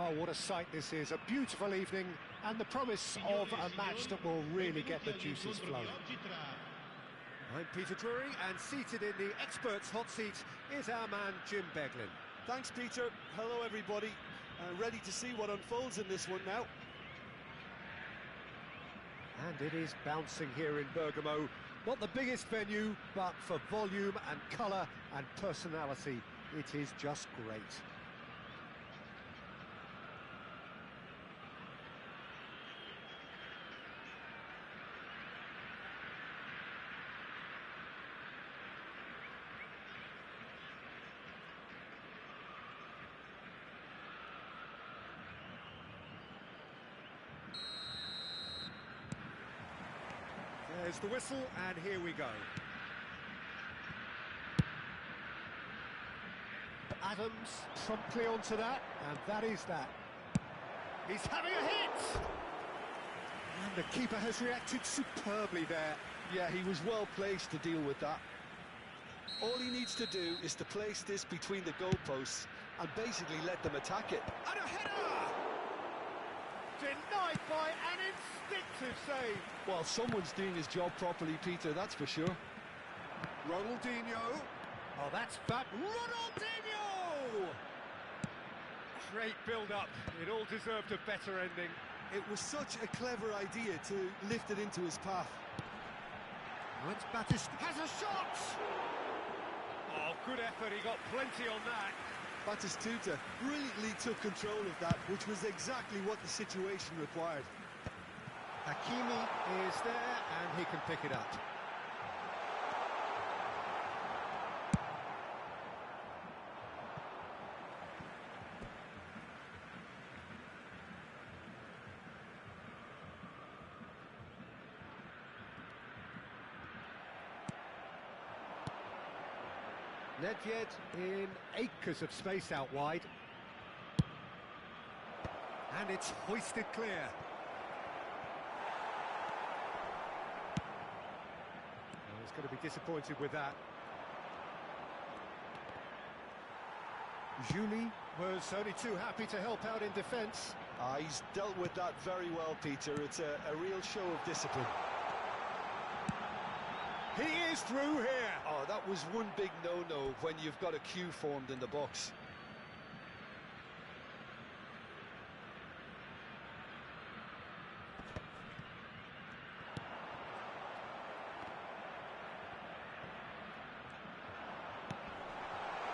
Well, what a sight this is, a beautiful evening, and the promise of a match that will really get the juices flowing. I'm Peter Drury, and seated in the experts' hot seat is our man Jim Beglin. Thanks, Peter. Hello, everybody. Ready to see what unfolds in this one now. And it is bouncing here in Bergamo. Not the biggest venue, but for volume and colour and personality, it is just great. There's the whistle, and here we go. Adams promptly onto that, and that is that. He's having a hit! And the keeper has reacted superbly there. Yeah, he was well placed to deal with that. All he needs to do is to place this between the goalposts and basically let them attack it. And a header! Denied by an instinctive save. Well, someone's doing his job properly, Peter, that's for sure. Ronaldinho. Oh, that's fat. Ronaldinho! Great build-up. It all deserved a better ending. It was such a clever idea to lift it into his path. Once Batista has a shot! Oh, good effort. He got plenty on that. Batistuta brilliantly took control of that, which was exactly what the situation required. Hakimi is there, and he can pick it up. Nedved in acres of space out wide. And it's hoisted clear. Well, he's going to be disappointed with that. Julie was only too happy to help out in defence. He's dealt with that very well, Peter. It's a real show of discipline. He is through here. Oh, that was one big no-no when you've got a queue formed in the box.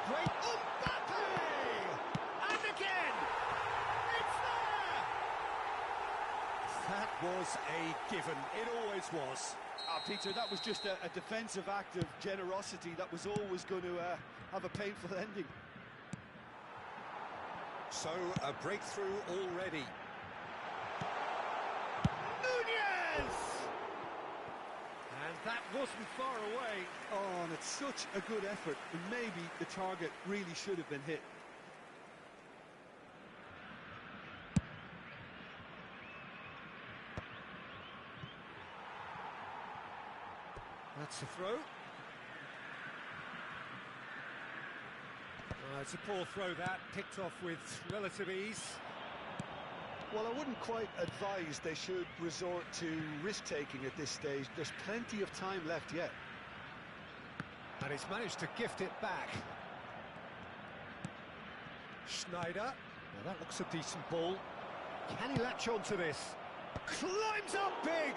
Great Mbappe! And again! It's there! That was a given. It always was. Peter, that was just a defensive act of generosity that was always going to have a painful ending. So, a breakthrough already. Nunez! And that wasn't far away. Oh, and it's such a good effort, and maybe the target really should have been hit. That's a throw. It's a poor throw that, picked off with relative ease. Well, I wouldn't quite advise they should resort to risk-taking at this stage. There's plenty of time left yet. And he's managed to gift it back. Schneider. Well, that looks a decent ball. Can he latch on to this? Climbs up big!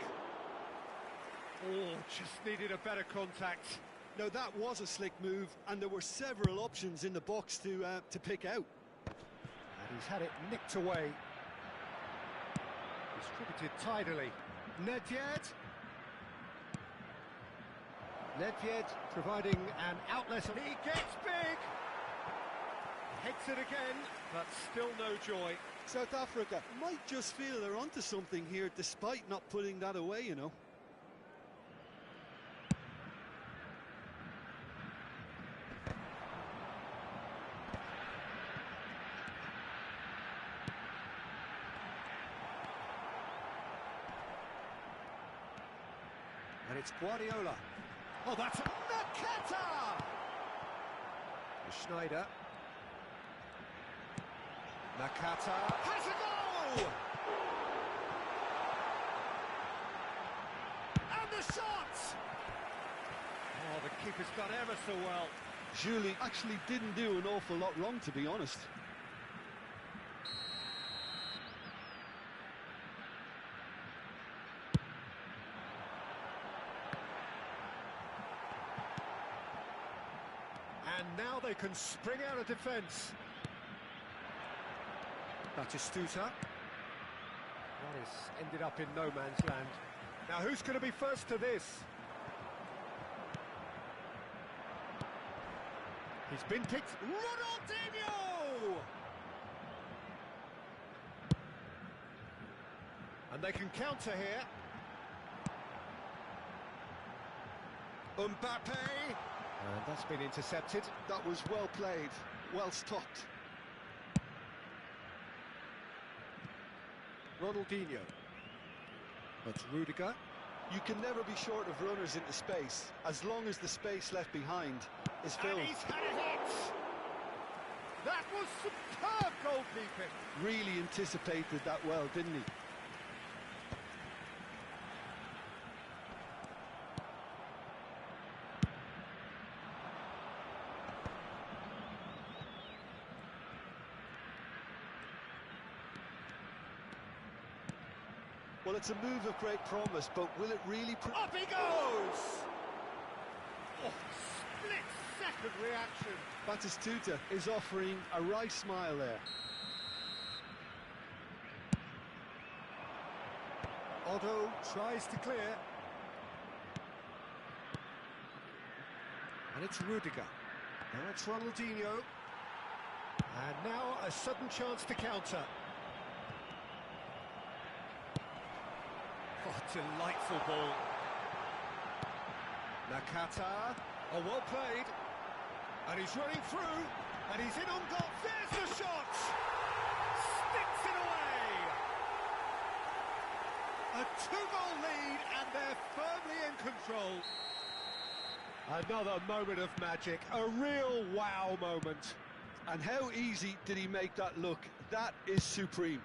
Oh, just needed a better contact. No, that was a slick move, and there were several options in the box to pick out. And he's had it nicked away. Distributed tidily. Nedved. Nedved providing an outlet. He gets big! Heads it again, but still no joy. South Africa might just feel they're onto something here, despite not putting that away, you know. And it's Guardiola. Oh, that's Nakata! Schneider. Nakata has a goal! And the shot! Oh, the keeper's done ever so well. Julie actually didn't do an awful lot wrong, to be honest. And now they can spring out of defence. Batistuta. That has ended up in no man's land. Now who's going to be first to this? He's been picked. Ronaldinho! And they can counter here. Mbappe! And that's been intercepted. That was well played, well stopped. Ronaldinho. That's Rudiger. You can never be short of runners into space, as long as the space left behind is filled. And he's had a hit! That was superb goalkeeping! Really anticipated that well, didn't he? Well, it's a move of great promise, but will it really... Up he goes! Oh, split-second reaction. Batistuta is offering a wry smile there. Otto tries to clear. And it's Rudiger. Now it's Ronaldinho. And now a sudden chance to counter. Oh, delightful ball. Nakata. Oh, well played. And he's running through. And he's in on goal. There's the shot! Sticks it away! A two-goal lead, and they're firmly in control. Another moment of magic. A real wow moment. And how easy did he make that look? That is supreme.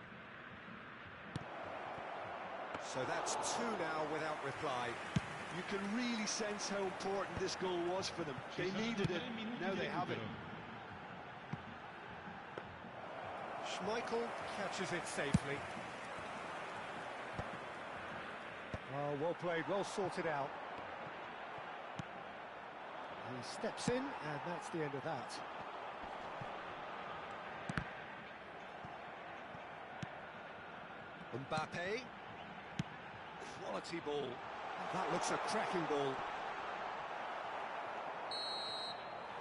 So that's two now without reply. You can really sense how important this goal was for them. They needed it, now they have it. Schmeichel catches it safely. Oh, well played, well sorted out. He steps in, and that's the end of that. Mbappe. Quality ball. That looks a cracking ball.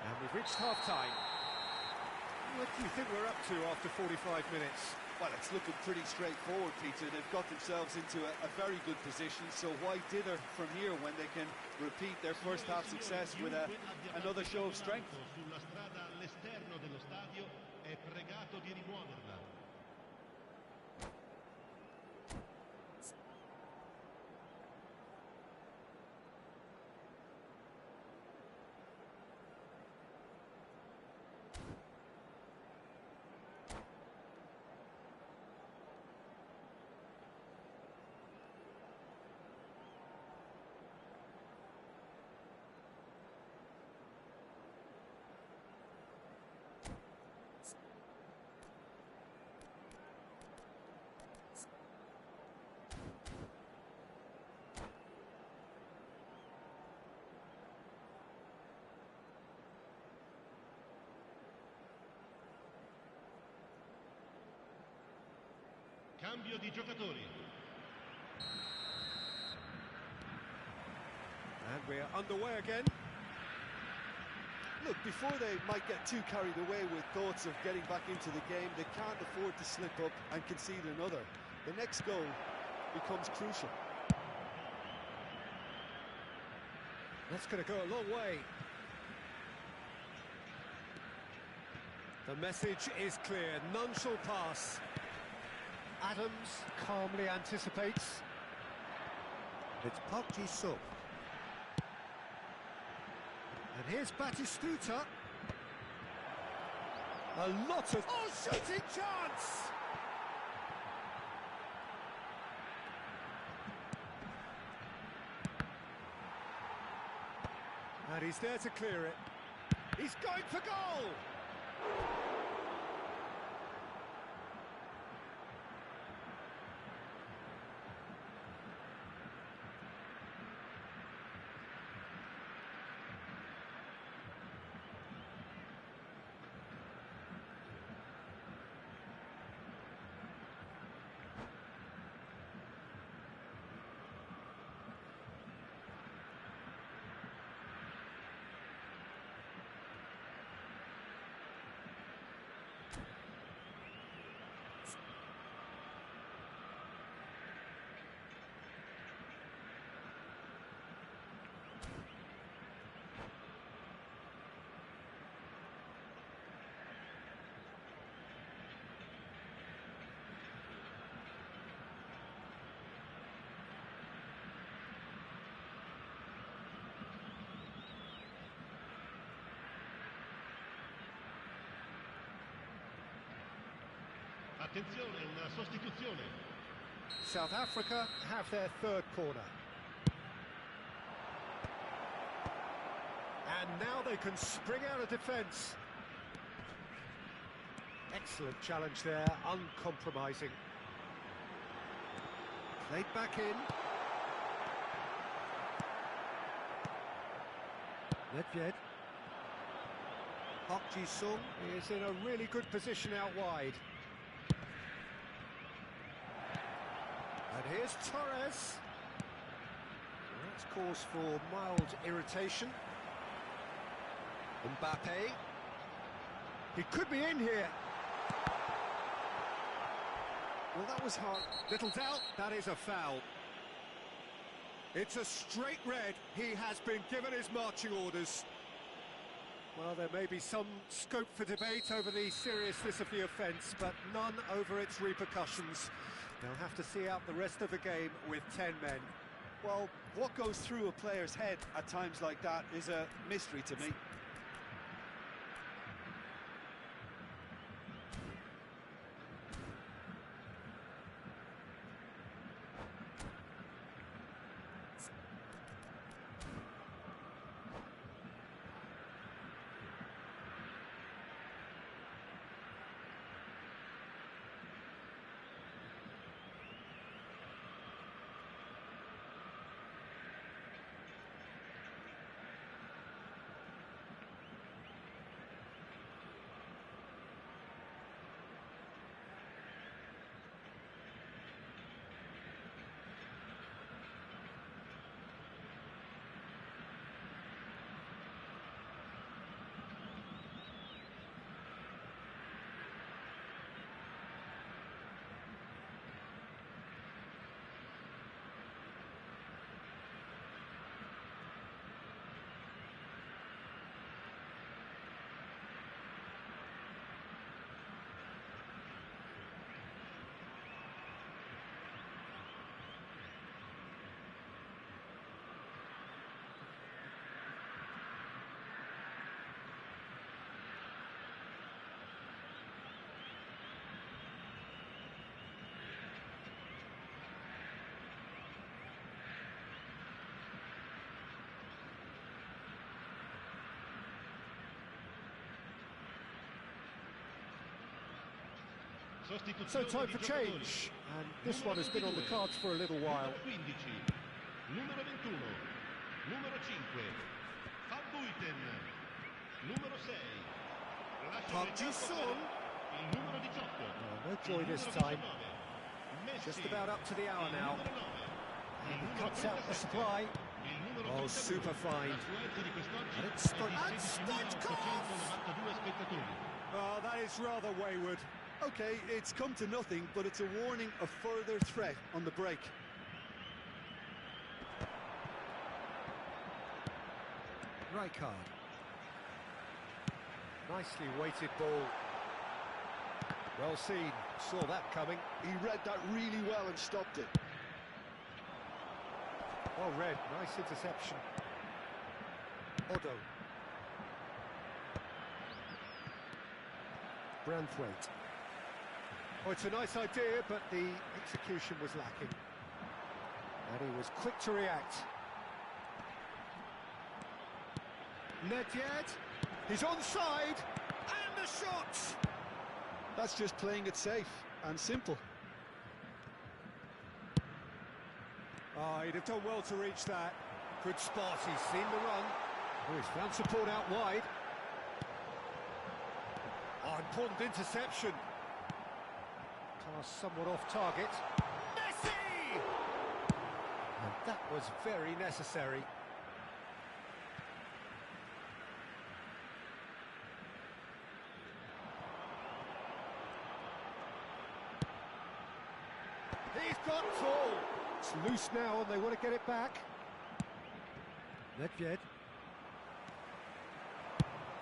And we've reached half-time. What do you think we're up to after 45 minutes? Well, it's looking pretty straightforward, Peter. They've got themselves into a very good position, so why dither from here when they can repeat their first half success with another show of strength? Sulla strada all'esterno dello stadio è pregato di rimuoverla. Cambio di giocatori. And we're underway again. Look, before they might get too carried away with thoughts of getting back into the game, they can't afford to slip up and concede another. The next goal becomes crucial. That's going to go a long way. The message is clear. None shall pass. Adams calmly anticipates. It's Park Ji-suk. And here's Batistuta. A lot of... Oh, shooting chance! And he's there to clear it. He's going for goal! Attenzione, una sostituzione. South Africa have their third corner. And now they can spring out of defence. Excellent challenge there, uncompromising. Played back in. Nedved. Park Ji-sung is in a really good position out wide. And here's Torres. That's cause for mild irritation. Mbappe. He could be in here. Well, that was hard. Little doubt, that is a foul. It's a straight red. He has been given his marching orders. Well, there may be some scope for debate over the seriousness of the offence, but none over its repercussions. They'll have to see out the rest of the game with 10 men. Well, what goes through a player's head at times like that is a mystery to me. So time for change, and this one has been on the cards for a little while. Numero 21, numero 5, Van Buiten, numero 6, Park Ji-sung. il numero 18. Oh, no joy this time. Just about up to the hour now. And he cuts out the supply. Oh, super fine. And it's Stoichkov! Oh, that is rather wayward. Okay, it's come to nothing, but it's a warning of further threat on the break. Rijkaard. Nicely weighted ball. Well seen, saw that coming. He read that really well and stopped it. Well read, nice interception. Odo. Branthwaite. Oh, it's a nice idea, but the execution was lacking. And he was quick to react. Nedved, he's onside, and the shot! That's just playing it safe and simple. Oh, he'd have done well to reach that. Good spot, he's seen the run. Oh, he's found support out wide. Oh, important interception. Pass somewhat off target. Messi! And that was very necessary. He's got ball. It's loose now and they want to get it back. Nedved.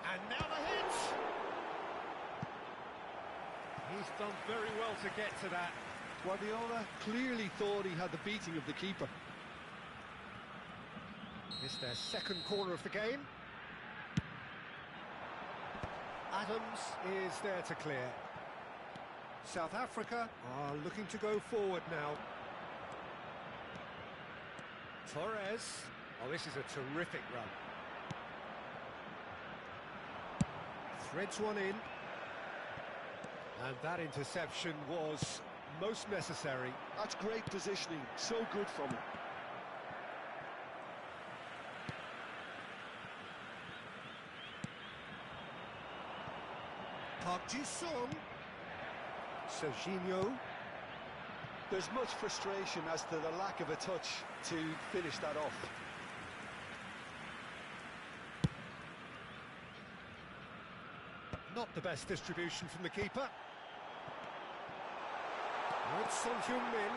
And now the hit! He's done very well to get to that. Guardiola clearly thought he had the beating of the keeper. It's their second corner of the game. Adams is there to clear. South Africa are looking to go forward now. Torres. Oh, this is a terrific run. Threads one in. And that interception was most necessary. That's great positioning, so good from him. Park Ji-sung. Serginho. There's much frustration as to the lack of a touch to finish that off. Not the best distribution from the keeper. It's Son Heung-min.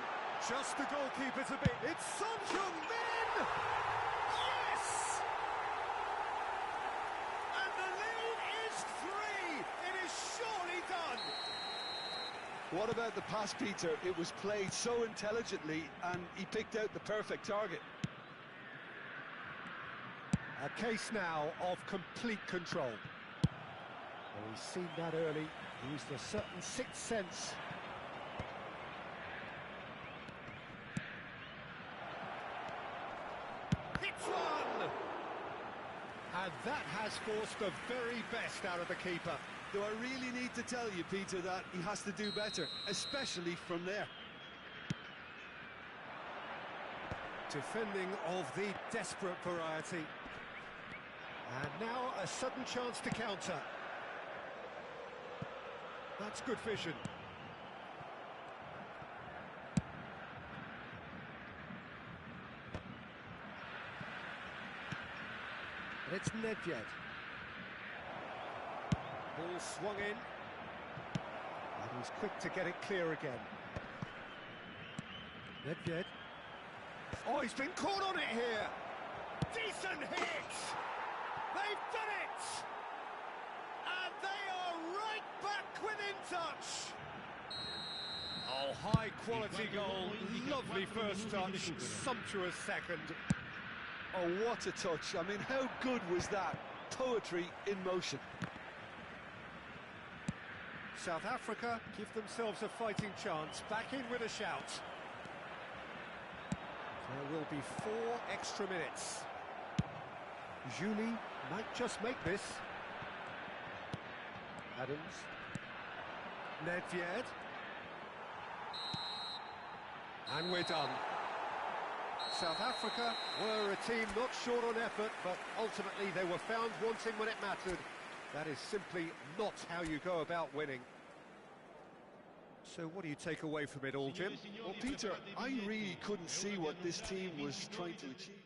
Just the goalkeeper to beat. It's Son Heung-min! Yes! And the lead is 3! It is surely done! What about the pass, Peter? It was played so intelligently and he picked out the perfect target. A case now of complete control. Well, he's seen that early, used a certain sixth sense. Hits one! And that has forced the very best out of the keeper. Do I really need to tell you, Peter, that he has to do better, especially from there? Defending of the desperate variety. And now a sudden chance to counter. That's good vision. And it's Nedved. Ball swung in. And he's quick to get it clear again. Nedved. Oh, he's been caught on it here. Decent hit! They've done it! And they are right back within touch! Oh, high quality goal, lovely first touch, sumptuous second. Oh, what a touch. I mean, how good was that? Poetry in motion. South Africa give themselves a fighting chance, back in with a shout. There will be 4 extra minutes. Julie might just make this. Adams. Nedved. And we're done. South Africa were a team not short on effort, but ultimately they were found wanting when it mattered. That is simply not how you go about winning. So what do you take away from it all, Jim? Well, Peter, I really couldn't see what this team was trying to achieve.